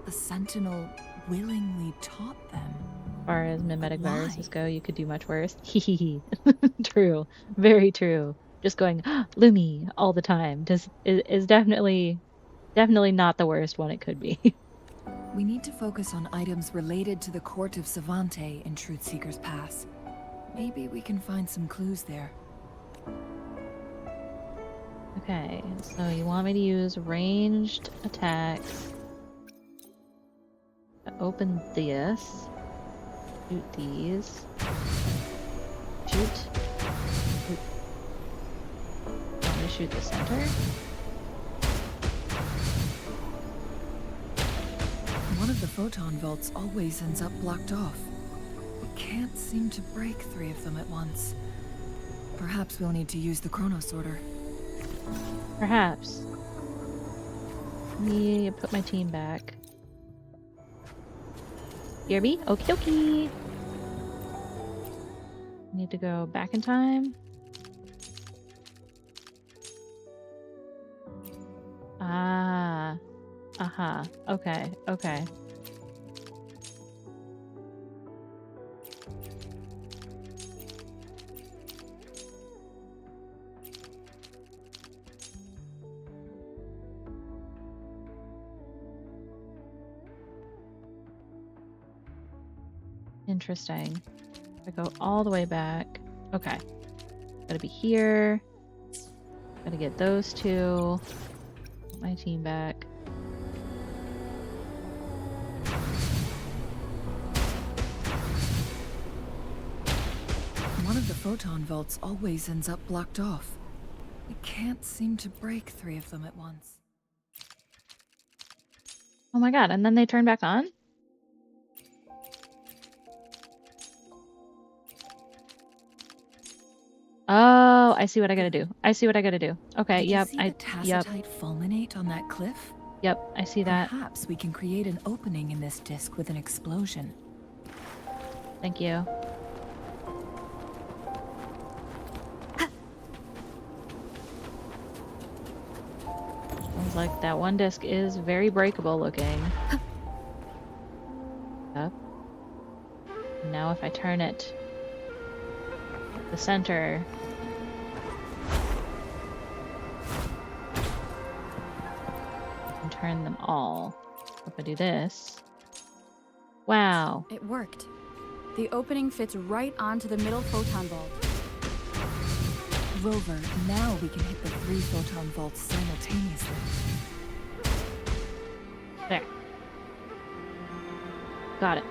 the Sentinel willingly taught them. As far as mimetic viruses go, you could do much worse. Hehehe. True. Very true. Just going, Lumi, all the time is definitely not the worst one it could be. We need to focus on items related to the Court of Savante in Truthseeker's Pass. Maybe we can find some clues there. Okay, so you want me to use ranged attacks to open this. Shoot these. Shoot. Want me to shoot the center? One of the photon vaults always ends up blocked off. We can't seem to break 3 of them at once. Perhaps we'll need to use the chrono sorter. Perhaps. Let me put my team back. Hear me? Okie dokie. Need to go back in time. Ah. Uh-huh. Okay. Okay. Interesting. I go all the way back. Okay. Gotta be here. Gotta get those 2. Put my team back. One of the photon vaults always ends up blocked off. We can't seem to break 3 of them at once. Oh my god, and then they turn back on? Oh, I see what I gotta do. I see what I gotta do. Okay, Did yep, you see the tacitite fulminate on that cliff? Yep, I see that. Perhaps we can create an opening in this disk with an explosion. Thank you. Sounds like that one disc is very breakable looking. Up. Now if I turn it the center. I can turn them all. If I do this. Wow. It worked. The opening fits right onto the middle photon vault. Rover, now we can hit the 3 photon vaults simultaneously. There. Got it.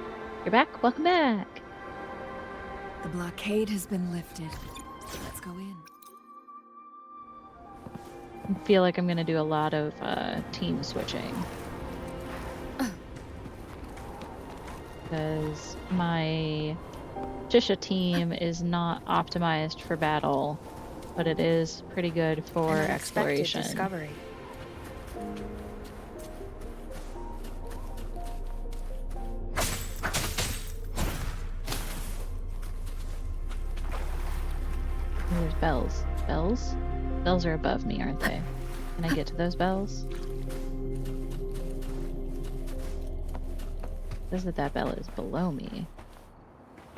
You're back? Welcome back! The blockade has been lifted. Let's go in. I feel like I'm gonna do a lot of team switching. Because my Shisha team is not optimized for battle, but it is pretty good for exploration. Discovery. Oh, there's bells. Bells? Bells are above me, aren't they? Can I get to those bells? It says that bell is below me.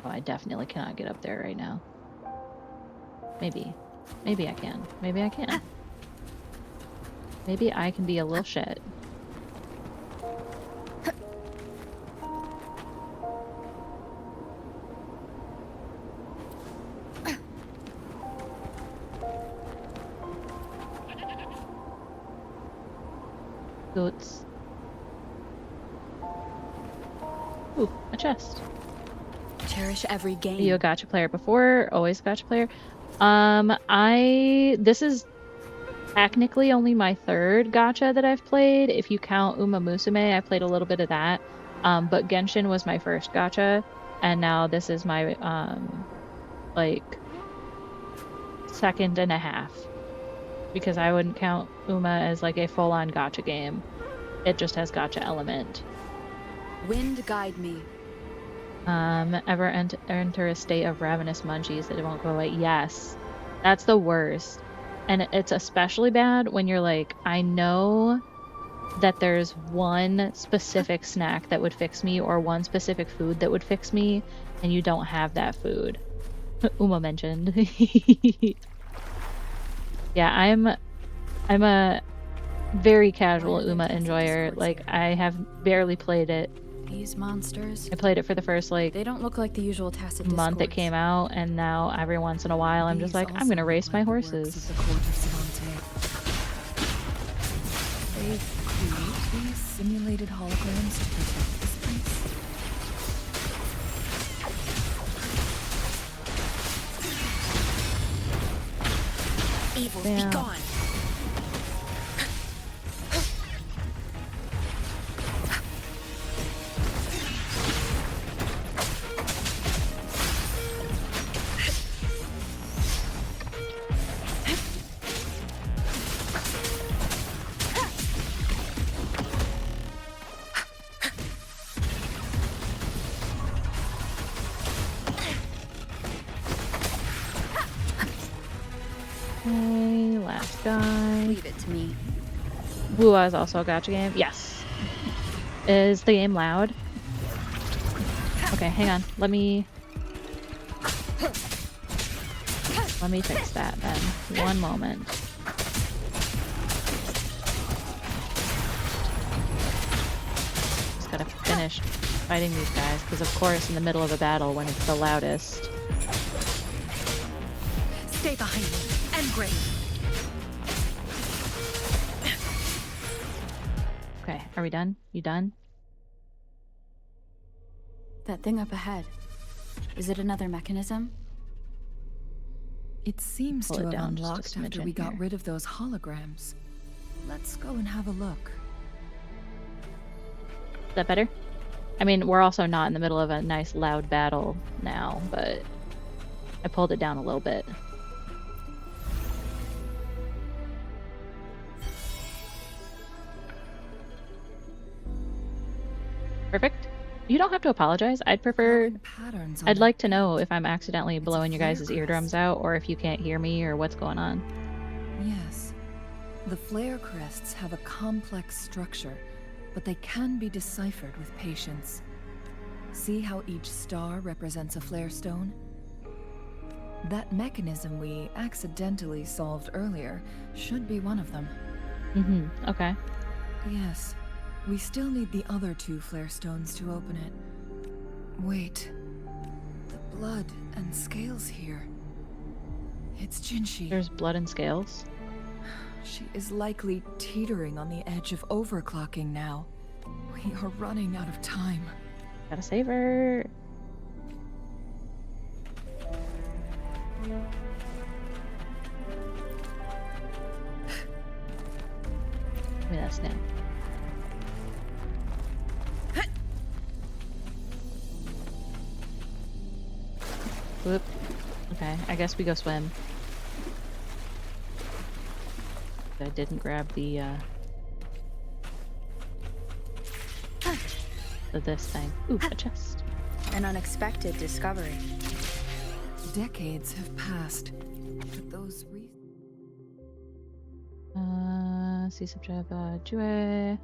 Oh, I definitely cannot get up there right now. Maybe. Maybe I can. Maybe I can. Maybe I can be a little shit. Goats. Ooh, a chest. Cherish every game. Are you a gacha player before? Always a gacha player? This is technically only my 3rd gacha that I've played. If you count Uma Musume, I played a little bit of that. But Genshin was my first gacha, and now this is my, like, 2nd and a half. because I wouldn't count Uma as like a full-on gacha game. It just has gacha element. Wind guide me. Ever enter a state of ravenous munchies that it won't go away? Yes. That's the worst. And it's especially bad when you're like, I know that there's one specific snack that would fix me or one specific food that would fix me, and you don't have that food. Uma mentioned. Yeah, I'm a very casual Uma enjoyer. Like, I have barely played it. These monsters. I played it for the first like they don't look like the usual tacit month it discords. came out, and now every once in a while I'm just like, I'm gonna race my horses. They create these simulated holograms to protect this place. Evils Damn. be gone. Okay, last guy. Leave it to me. Wuwa is also a gacha game. Yes. Is the game loud? Okay, hang on. Let me fix that then. One moment. Just gotta finish fighting these guys, because of course in the middle of a battle when it's the loudest. Stay behind me. Engrave. Okay, are we done? You done? That thing up ahead. Is it another mechanism? It seems Pull to it have down just a unlocked after smidgen we got here. rid of those holograms. Let's go and have a look. Is that better? I mean, we're also not in the middle of a nice loud battle now, but I pulled it down a little bit. Perfect. You don't have to apologize. I'd prefer... Patterns I'd like to know if I'm accidentally blowing your guys' eardrums out, or if you can't hear me, or what's going on. Yes. The flare crests have a complex structure, but they can be deciphered with patience. See how each star represents a flare stone? That mechanism we accidentally solved earlier should be one of them. Mm-hmm. Okay. Yes. We still need the other two flare stones to open it. Wait. The blood and scales here. It's Jinshi. There's blood and scales. She is likely teetering on the edge of overclocking now. We are running out of time. Gotta save her. Give me that snail. Whoop. Okay, I guess we go swim. I didn't grab the this thing. Ooh, a chest. An unexpected discovery. Decades have passed, but those See subject Jue.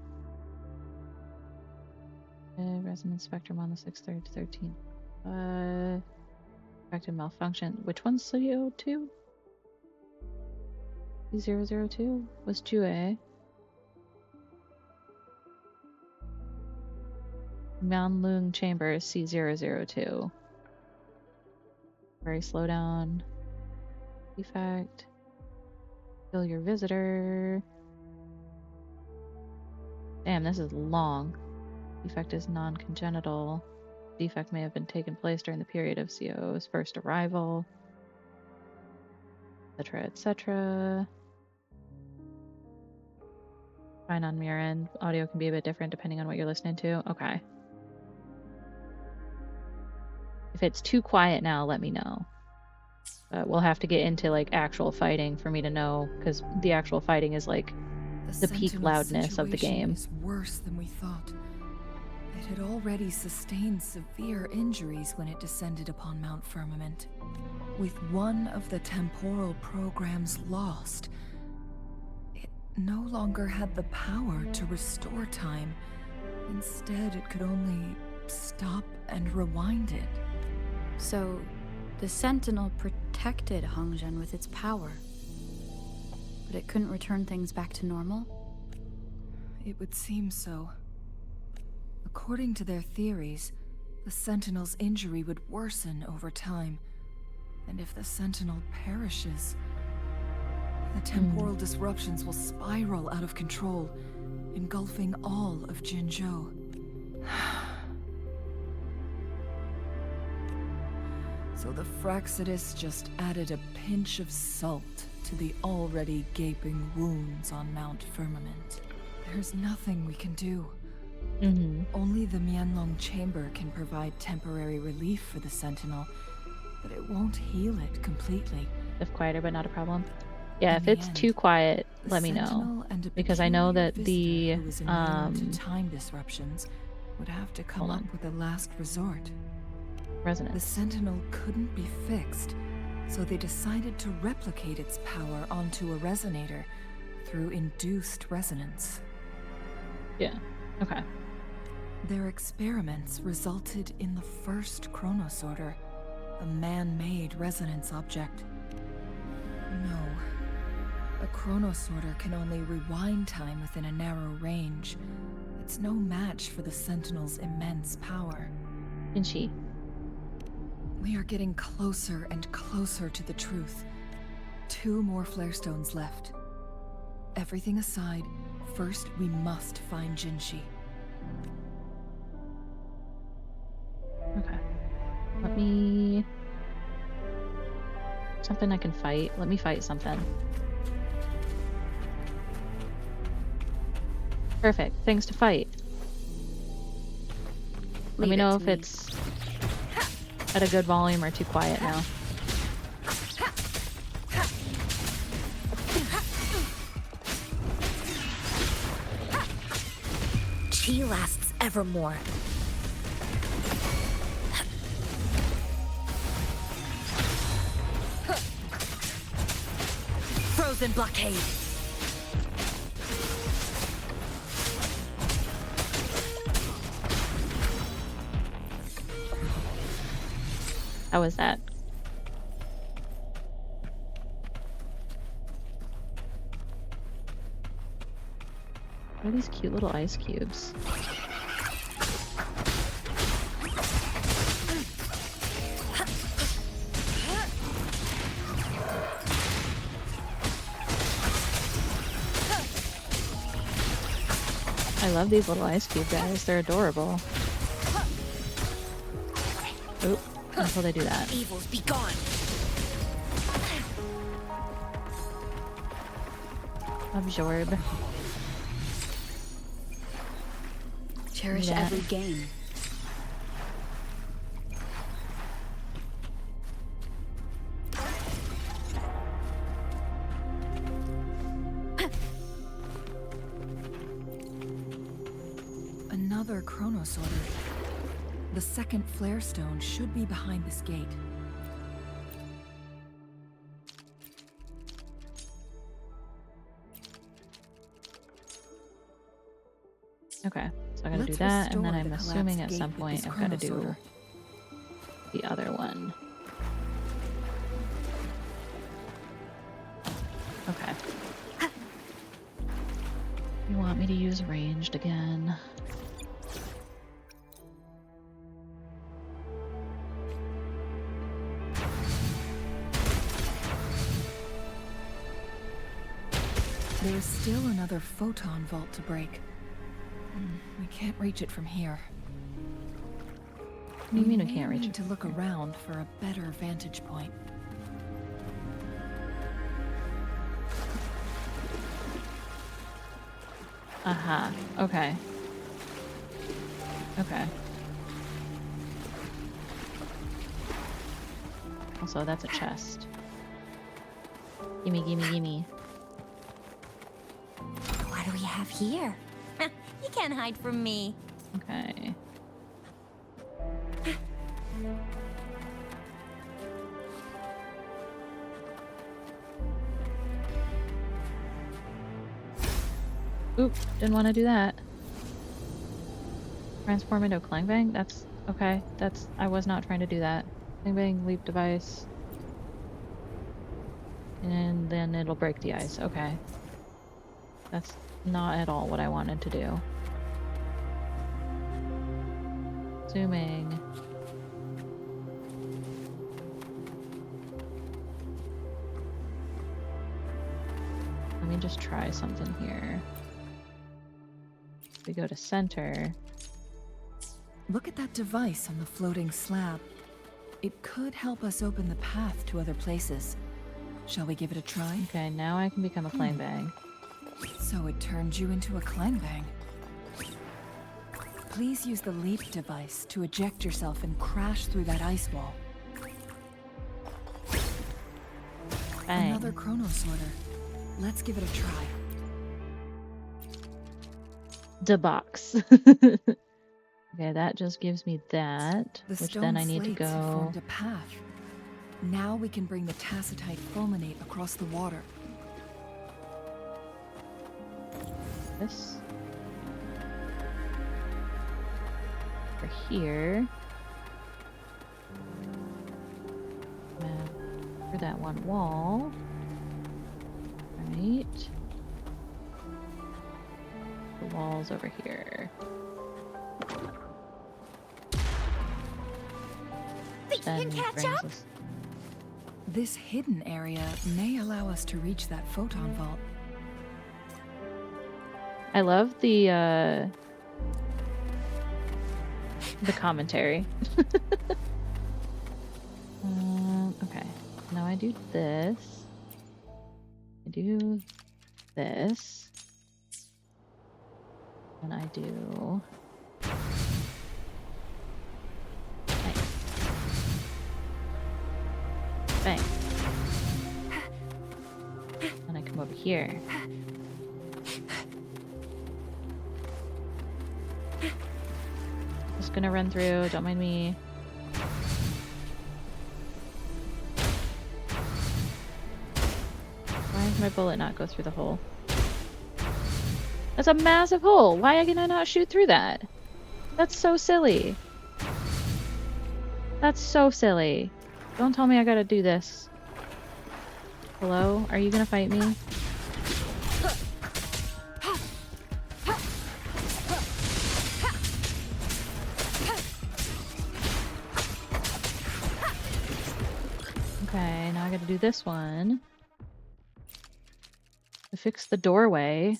Resonance spectrum on the 6th, 3rd, 13th. Expected malfunction. Which one's CO2? C002 was Jue. Manlung Chamber C002. Very slow down. Defect. Kill your visitor. Damn, this is long. Defect is non-congenital. Defect may have been taken place during the period of CO's first arrival. Etc. etc. Fine on mirror end. Audio can be a bit different depending on what you're listening to. Okay. If it's too quiet now, let me know. We'll have to get into like actual fighting for me to know, because the actual fighting is like the peak Sentinel's loudness of the situation game. is worse than we thought. It had already sustained severe injuries when it descended upon Mount Firmament. With one of the temporal programs lost, it no longer had the power to restore time. Instead, it could only stop and rewind it. So, the Sentinel protected Hongzhen with its power. But it couldn't return things back to normal? It would seem so. According to their theories, the Sentinel's injury would worsen over time. And if the Sentinel perishes, the temporal disruptions will spiral out of control, engulfing all of Jinzhou. So the Fraxidus just added a pinch of salt to the already gaping wounds on Mount Firmament. There's nothing we can do. Only the Mianlong Chamber can provide temporary relief for the Sentinel, but it won't heal it completely. If quieter, but not a problem. Yeah, In if the it's end, too quiet, the let me Sentinel know. and a Because I know peculiar that the visitor who is immune to time disruptions would have to come hold up on. with a last resort. The resonance. Sentinel couldn't be fixed, so they decided to replicate its power onto a resonator through induced resonance. Yeah. Okay. Their experiments resulted in the first chronosorter, a man-made resonance object. No. A chronosorter can only rewind time within a narrow range. It's no match for the Sentinel's immense power. And she. We are getting closer and closer to the truth. 2 more flarestones left. Everything aside, first we must find Jinshi. Okay. Let me... Something I can fight. Let me fight something. Perfect. Things to fight. Let me know if it's at a good volume or too quiet now. Chi lasts evermore. Frozen blockade. How was that? What are these cute little ice cubes? I love these little ice cube guys. They're adorable. Oop. Until they do that. Evils be gone. Absorb. Cherish Yeah. every gain. Another chronosorter. The second flare stone should be behind this gate. Okay, so I gotta do Let's that, and then restore I'm the assuming at collapsed some gate with point this I've gotta do chronosorter. the other one. Okay. You want me to use ranged again? There is still another photon vault to break. We can't reach it from here. What do you mean we can't reach need it to look around for a better vantage point. Uh-huh. Okay. Okay. Also, that's a chest. Gimme, gimme, gimme. What do we have here? You can't hide from me. Okay. Oop, didn't want to do that. Transform into a clang bang? That's okay. I was not trying to do that. Clang bang, leap device. And then it'll break the ice. Okay. That's not at all what I wanted to do. Zooming. Let me just try something here. We go to center. Look at that device on the floating slab. It could help us open the path to other places. Shall we give it a try? Okay, now I can become a clang bang. So it turned you into a clang bang. Please use the leap device to eject yourself and crash through that ice wall. Bang. Another chrono sorter. Let's give it a try. The box. Okay, that just gives me that, which then I need to go. Formed a path. Now we can bring the tacitite fulminate across the water. This. Over here. Through that one wall. Right. The wall's over here. Think you can catch up? This hidden area may allow us to reach that photon vault. I love the commentary. Okay, now I do this. I do this. And I do... Bang. And I come over here. Just gonna run through, don't mind me. Why does my bullet not go through the hole? That's a massive hole! Why can I not shoot through that? That's so silly. That's so silly. Don't tell me I gotta do this. Hello? Are you gonna fight me? Okay, now I gotta do this one. To fix the doorway.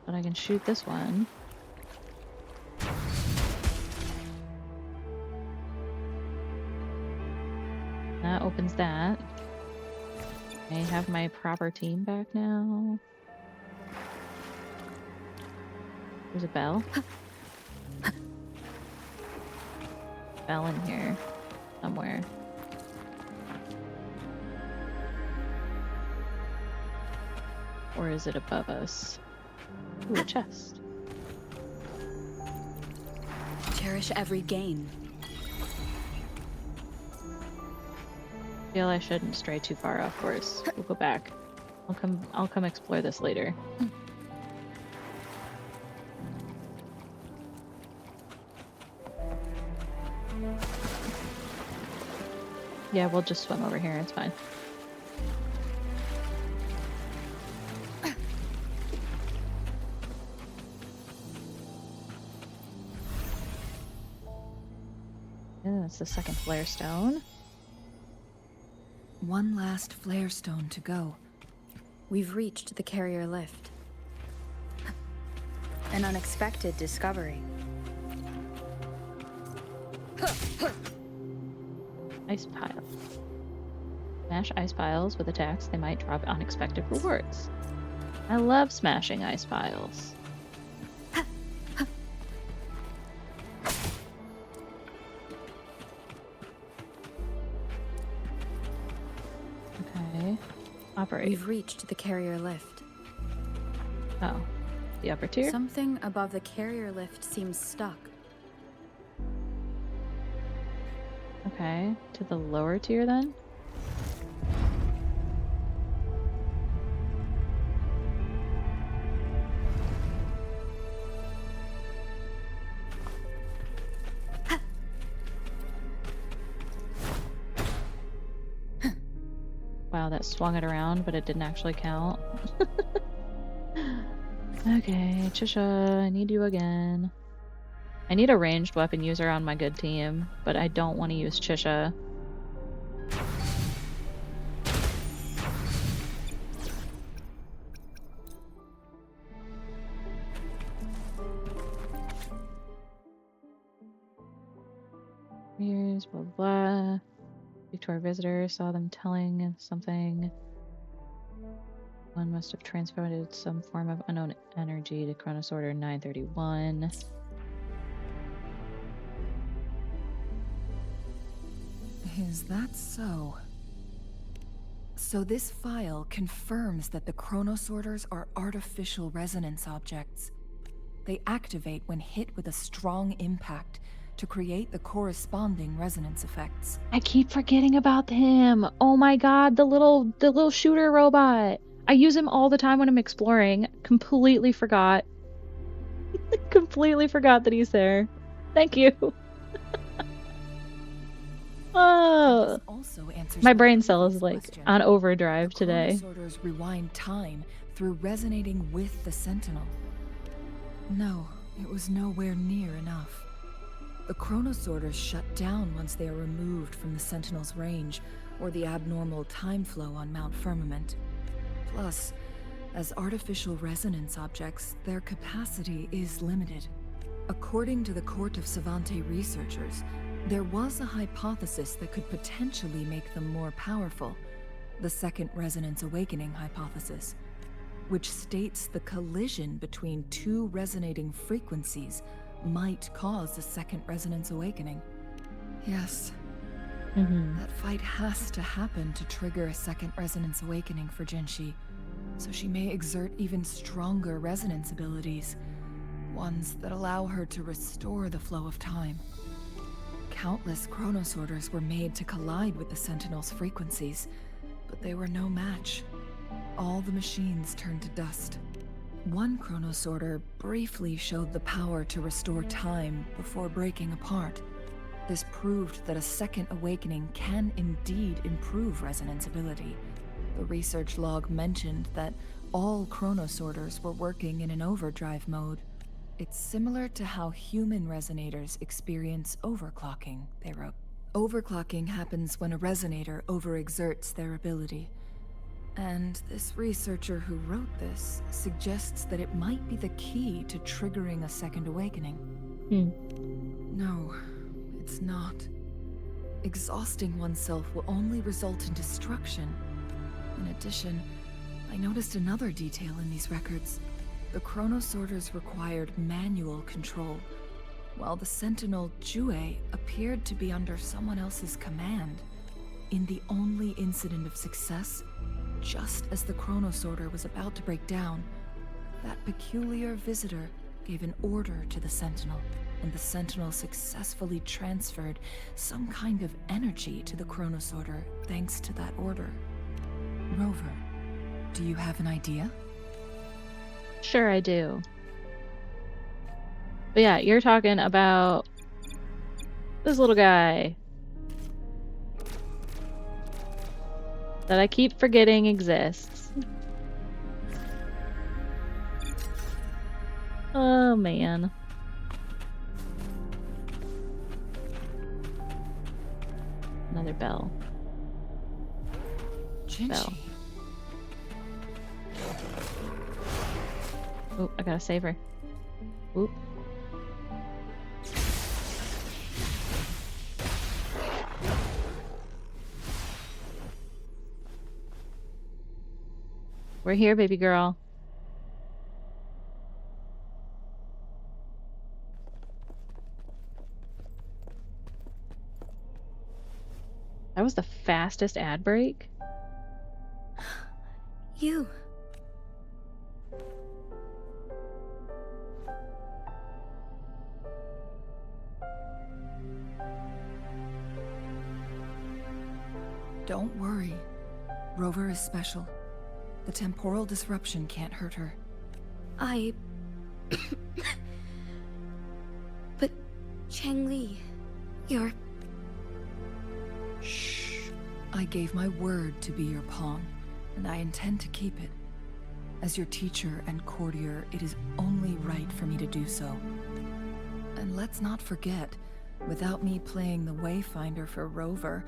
But I can shoot this one. That opens that. I have my proper team back now. There's a bell. Bell in here. Somewhere. Or is it above us? Ooh, a chest. Cherish every gain. I feel I shouldn't stray too far off course. We'll go back. I'll come explore this later. Yeah, we'll just swim over here, it's fine. Yeah, that's the second flare stone. One last flare stone to go. We've reached the carrier lift. An unexpected discovery. Ice pile. Smash ice piles with attacks, they might drop unexpected rewards. I love smashing ice piles. operate? We've reached the carrier lift. Oh, the upper tier? Something above the carrier lift seems stuck. Okay, to the lower tier then? Wow, that swung it around, but it didn't actually count. Okay, Chisha, I need you again. I need a ranged weapon user on my good team, but I don't want to use Chisha. Here's blah blah. Speak to our visitor, saw them telling something. One must have transmitted some form of unknown energy to Chronos Order 931. Is that so? So this file confirms that the Chronos Orders are artificial resonance objects. They activate when hit with a strong impact to create the corresponding resonance effects. I keep forgetting about him. Oh my god, the little shooter robot. I use him all the time when I'm exploring. Completely forgot. Completely forgot that he's there. Thank you. Oh, Also answers my my brain cell is previous like question. on overdrive today. Chronos Orders rewind time through resonating with the Sentinel. No, it was nowhere near enough. The Chronos Orders shut down once they are removed from the Sentinel's range, or the abnormal time flow on Mount Firmament. Plus, as artificial resonance objects, their capacity is limited. According to the Court of Savante researchers, there was a hypothesis that could potentially make them more powerful, the Second Resonance Awakening hypothesis, which states the collision between two resonating frequencies might cause a Second Resonance Awakening. Yes, that fight has to happen to trigger a Second Resonance Awakening for Jinshi, so she may exert even stronger resonance abilities, ones that allow her to restore the flow of time. Countless Chronos Orders were made to collide with the Sentinel's frequencies, but they were no match. All the machines turned to dust. One Chronos Order briefly showed the power to restore time before breaking apart. This proved that a second awakening can indeed improve resonance ability. The research log mentioned that all Chronos Orders were working in an overdrive mode. It's similar to how human resonators experience overclocking, they wrote. Overclocking happens when a resonator overexerts their ability. And this researcher who wrote this suggests that it might be the key to triggering a second awakening. No, it's not. Exhausting oneself will only result in destruction. In addition, I noticed another detail in these records. The Chronos Orders required manual control, while the Sentinel Jue appeared to be under someone else's command. In the only incident of success, just as the Chronos Order was about to break down, that peculiar visitor gave an order to the Sentinel, and the Sentinel successfully transferred some kind of energy to the Chronos Order thanks to that order. Rover, do you have an idea? Sure, I do. But yeah, you're talking about this little guy that I keep forgetting exists. Oh man. Another bell. Bell. Oh, I gotta save her. Oop. We're here, baby girl. That was the fastest ad break. You. Don't worry. Rover is special. The temporal disruption can't hurt her. But Changli, you're... Shh. I gave my word to be your pawn, and I intend to keep it. As your teacher and courtier, it is only right for me to do so. And let's not forget, without me playing the Wayfinder for Rover,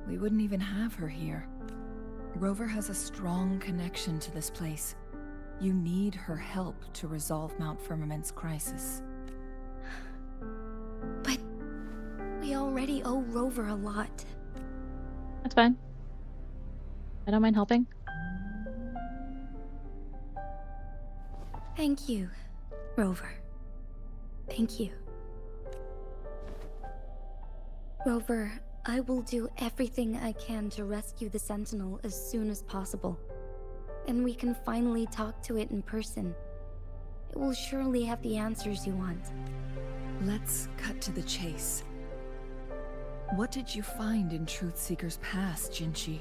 we wouldn't even have her here. Rover has a strong connection to this place. You need her help to resolve Mount Firmament's crisis. But we already owe Rover a lot. That's fine. I don't mind helping. Thank you, Rover. Thank you. Rover, I will do everything I can to rescue the Sentinel as soon as possible. And we can finally talk to it in person. It will surely have the answers you want. Let's cut to the chase. What did you find in Truthseeker's past, Jinchi?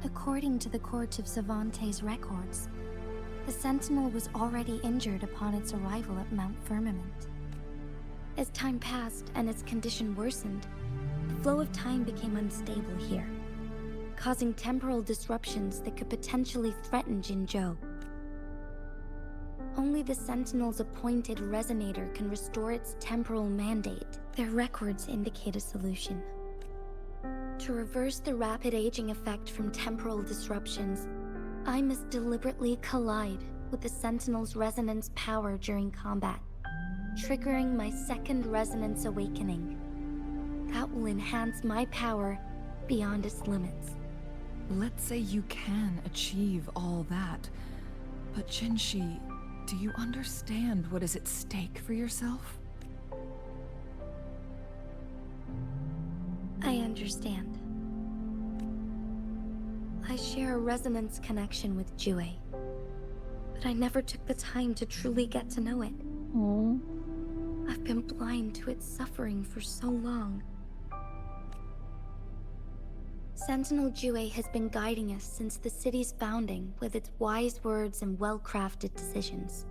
According to the Court of Savante's records, the Sentinel was already injured upon its arrival at Mount Firmament. As time passed and its condition worsened, the flow of time became unstable here, causing temporal disruptions that could potentially threaten Jinzhou. Only the Sentinel's appointed resonator can restore its temporal mandate. Their records indicate a solution. To reverse the rapid aging effect from temporal disruptions, I must deliberately collide with the Sentinel's resonance power during combat, triggering my second resonance awakening. That will enhance my power beyond its limits. Let's say you can achieve all that, but Jinshi, do you understand what is at stake for yourself? I understand. I share a resonance connection with Jue, but I never took the time to truly get to know it. Aww. I've been blind to its suffering for so long. Sentinel Jue has been guiding us since the city's founding with its wise words and well-crafted decisions.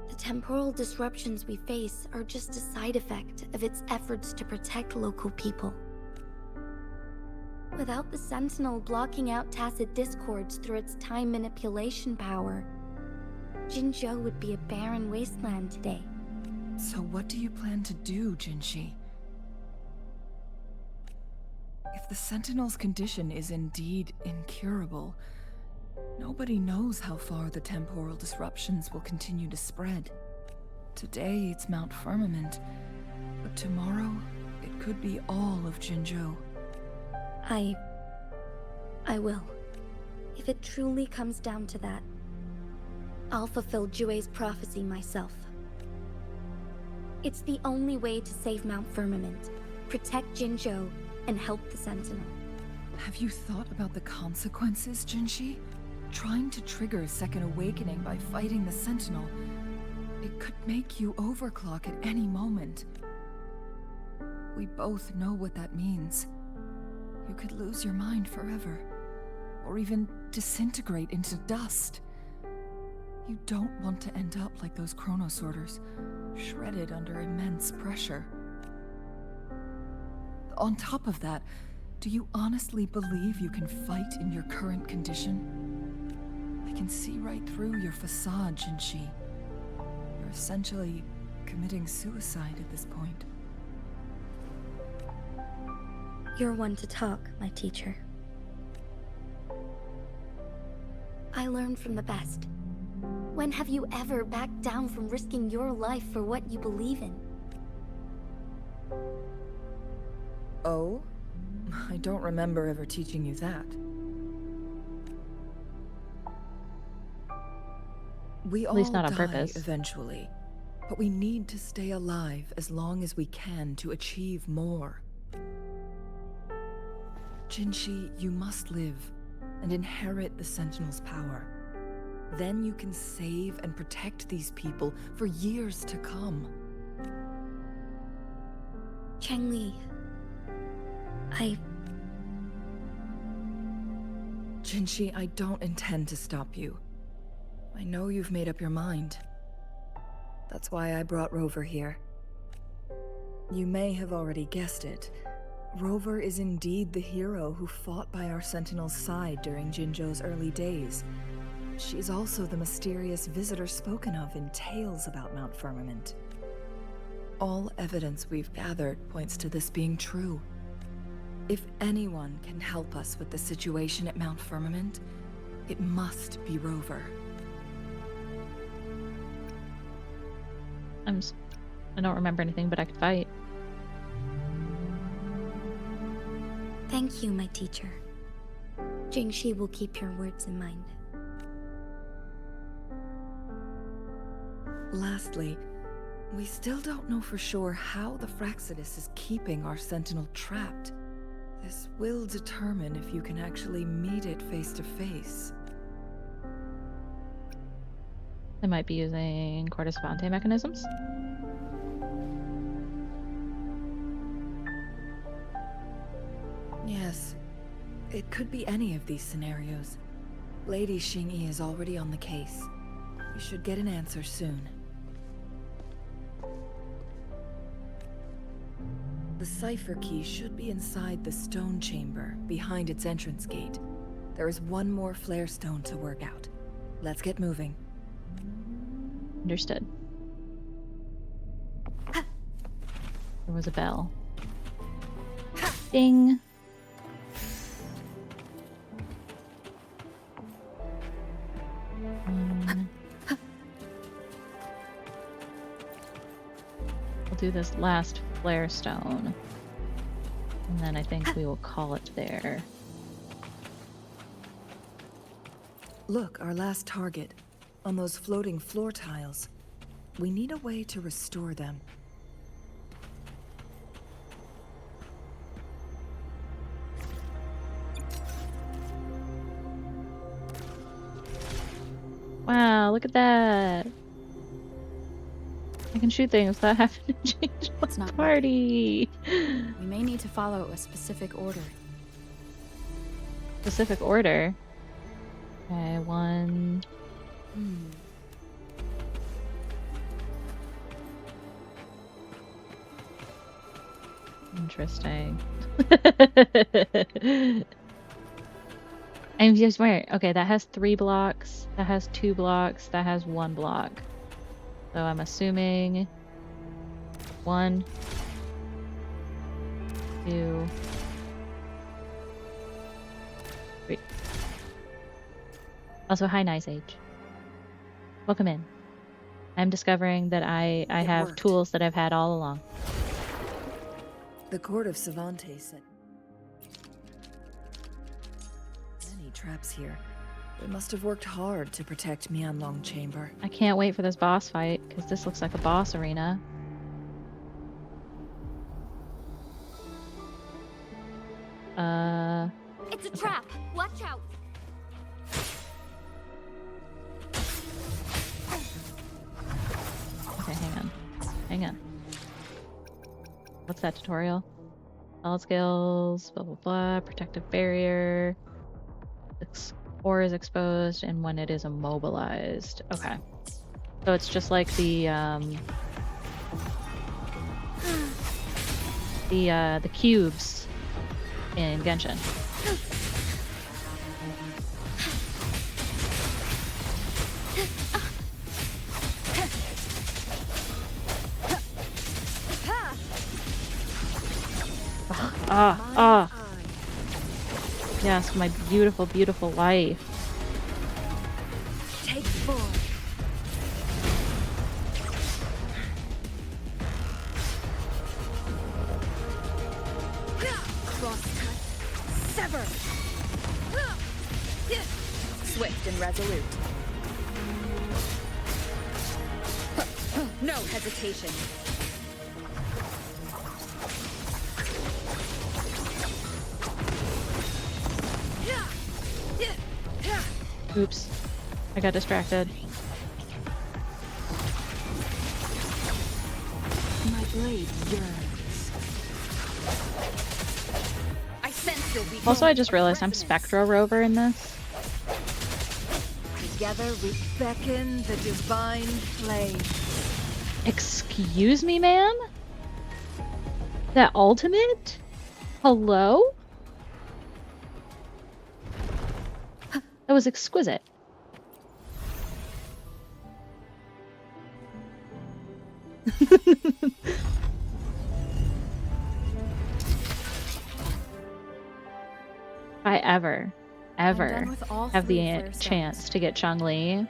The temporal disruptions we face are just a side effect of its efforts to protect local people. Without the Sentinel blocking out tacit discords through its time manipulation power, Jinzhou would be a barren wasteland today. So what do you plan to do, Jinshi? If the Sentinel's condition is indeed incurable, nobody knows how far the temporal disruptions will continue to spread. Today it's Mount Firmament, but tomorrow it could be all of Jinzhou. I will. If it truly comes down to that, I'll fulfill Jue's prophecy myself. It's the only way to save Mount Firmament, protect Jinzhou, and help the Sentinel. Have you thought about the consequences, Jinshi? Trying to trigger a second awakening by fighting the Sentinel, it could make you overclock at any moment. We both know what that means. You could lose your mind forever, or even disintegrate into dust. You don't want to end up like those chronosorters, shredded under immense pressure. On top of that, do you honestly believe you can fight in your current condition? I can see right through your facade, Jinshi. You're essentially committing suicide at this point. You're one to talk, my teacher. I learned from the best. When have you ever backed down from risking your life for what you believe in? Oh? I don't remember ever teaching you that. We all least not on die purpose. eventually, but we need to stay alive as long as we can to achieve more. Jinshi, you must live and inherit the Sentinel's power. Then you can save and protect these people for years to come. Changli, Jinshi, I don't intend to stop you. I know you've made up your mind. That's why I brought Rover here. You may have already guessed it. Rover is indeed the hero who fought by our Sentinel's side during Jinzhou's early days. She's also the mysterious visitor spoken of in tales about Mount Firmament. All evidence we've gathered points to this being true. If anyone can help us with the situation at Mount Firmament, it must be Rover. I don't remember anything, but I could fight. thank you, my teacher. Jingxi will keep your words in mind. Lastly, we still don't know for sure how the Fraxidus is keeping our Sentinel trapped. This will determine if you can actually meet it face to face. They might be using Cortespante mechanisms. Yes, it could be any of these scenarios. Lady Xingyi is already on the case. We should get an answer soon. The cipher key should be inside the stone chamber, behind its entrance gate. There is one more flare stone to work out. Let's get moving. Understood. There was a bell. Ding! We'll do this last flare stone. And then I think we will call it there. Look, our last target. On those floating floor tiles. We need a way to restore them. Wow, look at that! I can shoot things without having to change my party! We may need to follow a specific order. Specific order? Okay, one... Interesting. I'm just where. Okay, that has 3 blocks. That has 2 blocks. That has 1 block. So I'm assuming 1, 2, 3. Also, hi, Nice Age. Welcome in. I'm discovering that I have worked. tools that I've had all along. The court of Savantes said many traps here. They must have worked hard to protect Mianlong Chamber. I can't wait for this boss fight, because this looks like a boss arena. It's a trap! Watch out! Okay, hang on. Hang on. What's that tutorial? All skills, blah blah blah, protective barrier. Ore is exposed and when it is immobilized. Okay. So it's just like the cubes in Genshin. Yes, my beautiful, beautiful life. Take 4. Crosscut. Sever. Swift and resolute. No hesitation. Oops. I got distracted. My blade yearns. I sense the Also, I just realized I'm Spectro Rover in this. Together we beckon the divine flame. Excuse me, ma'am? That ultimate? Hello? That was exquisite. If I ever have the chance to get Chong-Li,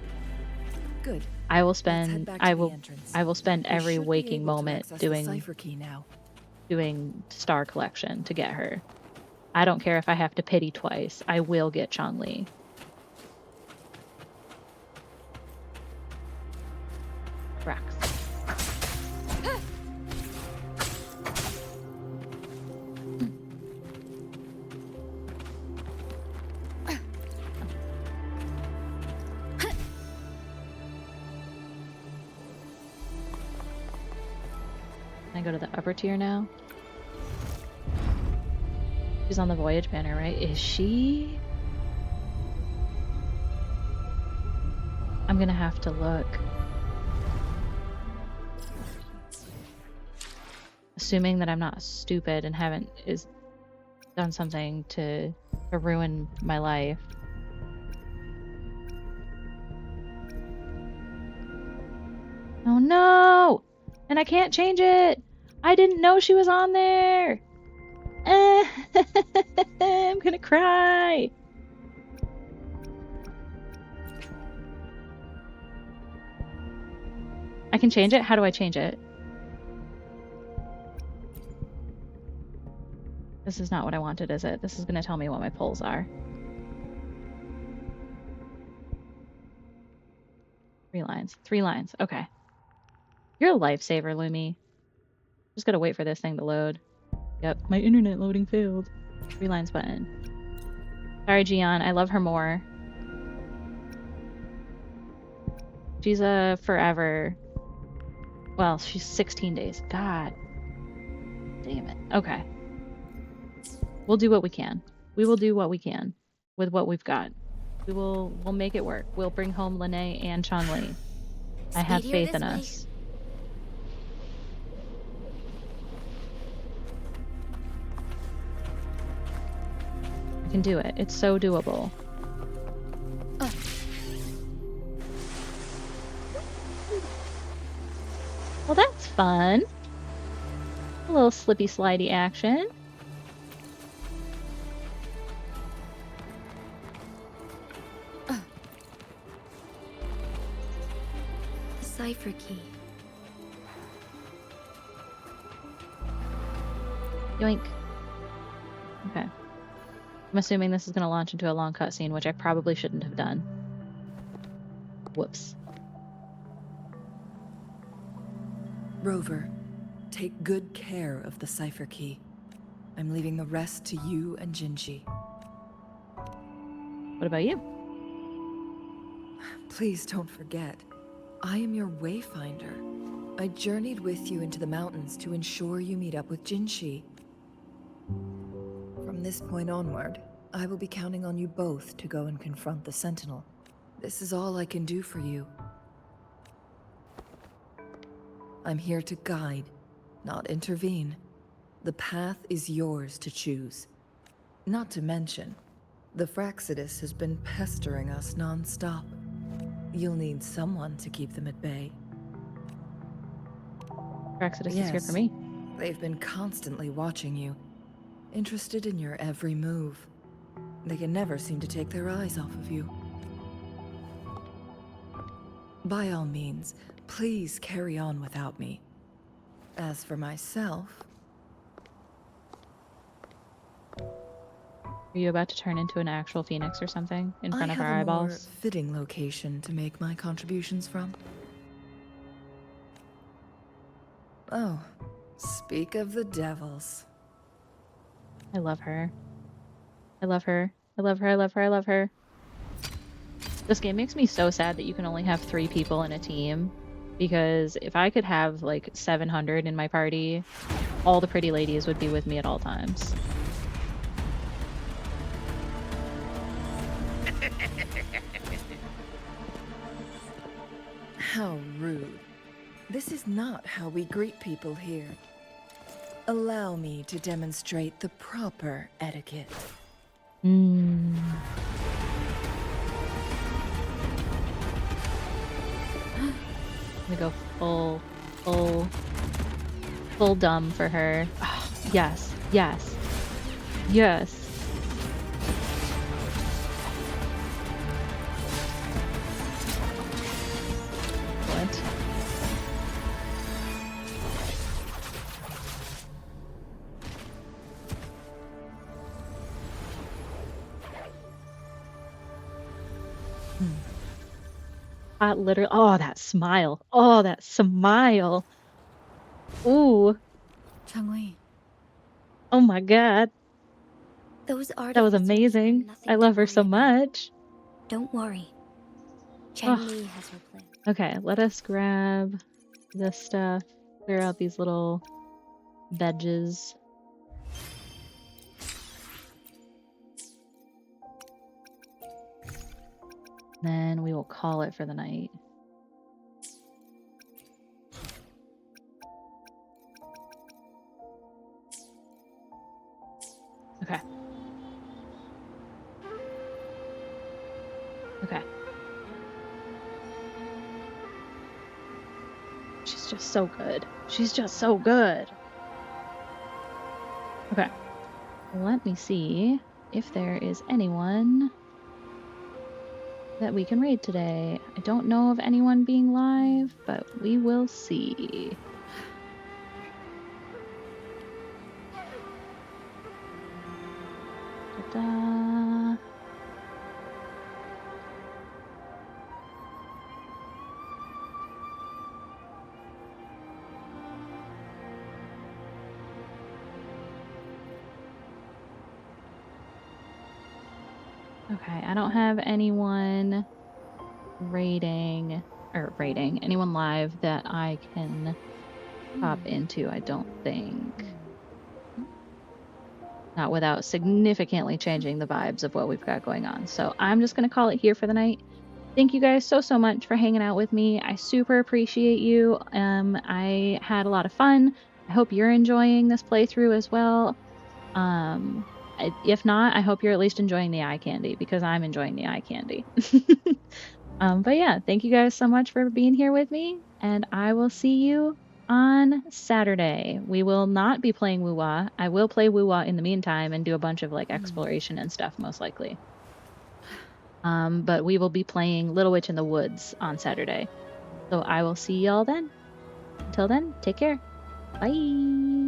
Good. I will Let's head spend back to the entrance. I will spend We every should be waking able to moment access the doing cipher key now. star collection to get her. I don't care if I have to pity twice. I will get Chong-Li. Rex. Can I go to the upper tier now? She's on the voyage banner, right? Is she? I'm gonna have to look. Assuming that I'm not stupid and haven't done something to ruin my life. Oh no! And I can't change it! I didn't know she was on there! I'm gonna cry! I can change it? How do I change it? This is not what I wanted, is it? This is gonna tell me what my polls are. 3 lines. 3 lines. Okay. You're a lifesaver, Lumi. Just gotta wait for this thing to load. Yep, my internet loading failed. 3 lines button. Sorry, Gian. I love her more. She's a forever. Well, she's 16 days. God. Damn it. Okay. We'll do what we can. We will do what we can with what we've got. We'll make it work. We'll bring home Lene and Chong-Li. I have faith in us. I can do it. It's so doable. Well, that's fun. A little slippy slidey action. The cipher key. Yoink. Okay. I'm assuming this is going to launch into a long cutscene, which I probably shouldn't have done. Whoops. Rover, take good care of the cipher key. I'm leaving the rest to you and Jinji. What about you? Please don't forget, I am your wayfinder. I journeyed with you into the mountains to ensure you meet up with Jinshi. From this point onward, I will be counting on you both to go and confront the Sentinel. This is all I can do for you. I'm here to guide, not intervene. The path is yours to choose. Not to mention, the Fraxidus has been pestering us non-stop. You'll need someone to keep them at bay. Fraxidus is here for me. They've been constantly watching you, interested in your every move. They can never seem to take their eyes off of you. By all means, please carry on without me. As for myself... Are you about to turn into an actual phoenix or something in front of our I have a more eyeballs? fitting location to make my contributions from. Oh, speak of the devils. I love her. I love her. I love her. I love her. I love her. This game makes me so sad that you can only have 3 people in a team, because if I could have like 700 in my party, all the pretty ladies would be with me at all times. How rude. This is not how we greet people here. Allow me to demonstrate the proper etiquette. Mm. I'm gonna go full dumb for her. Oh, yes, yes, yes. What? Literally, oh, that smile. Oh, that smile. Ooh. Changli. Oh my god. Those That was artificers are amazing. nothing I to love her worry so about. much. Don't worry. Oh. Changli has her plan. Okay, let us grab this stuff. Clear out these little veggies. Then we will call it for the night. Okay. Okay. She's just so good. She's just so good. Okay. Let me see if there is anyone that we can raid today. I don't know of anyone being live, but we will see. Ta-da. Okay, I don't have anyone anyone live that I can hop into, I don't think. Not without significantly changing the vibes of what we've got going on. So I'm just going to call it here for the night. Thank you guys so much for hanging out with me. I super appreciate you. I had a lot of fun. I hope you're enjoying this playthrough as well. If not, I hope you're at least enjoying the eye candy, because I'm enjoying the eye candy. But yeah, thank you guys so much for being here with me, and I will see you on Saturday. We will not be playing Woo-Wah. I will play Woo-Wah in the meantime and do a bunch of like exploration and stuff, most likely. But we will be playing Little Witch in the Woods on Saturday. So I will see y'all then. Until then, take care. Bye.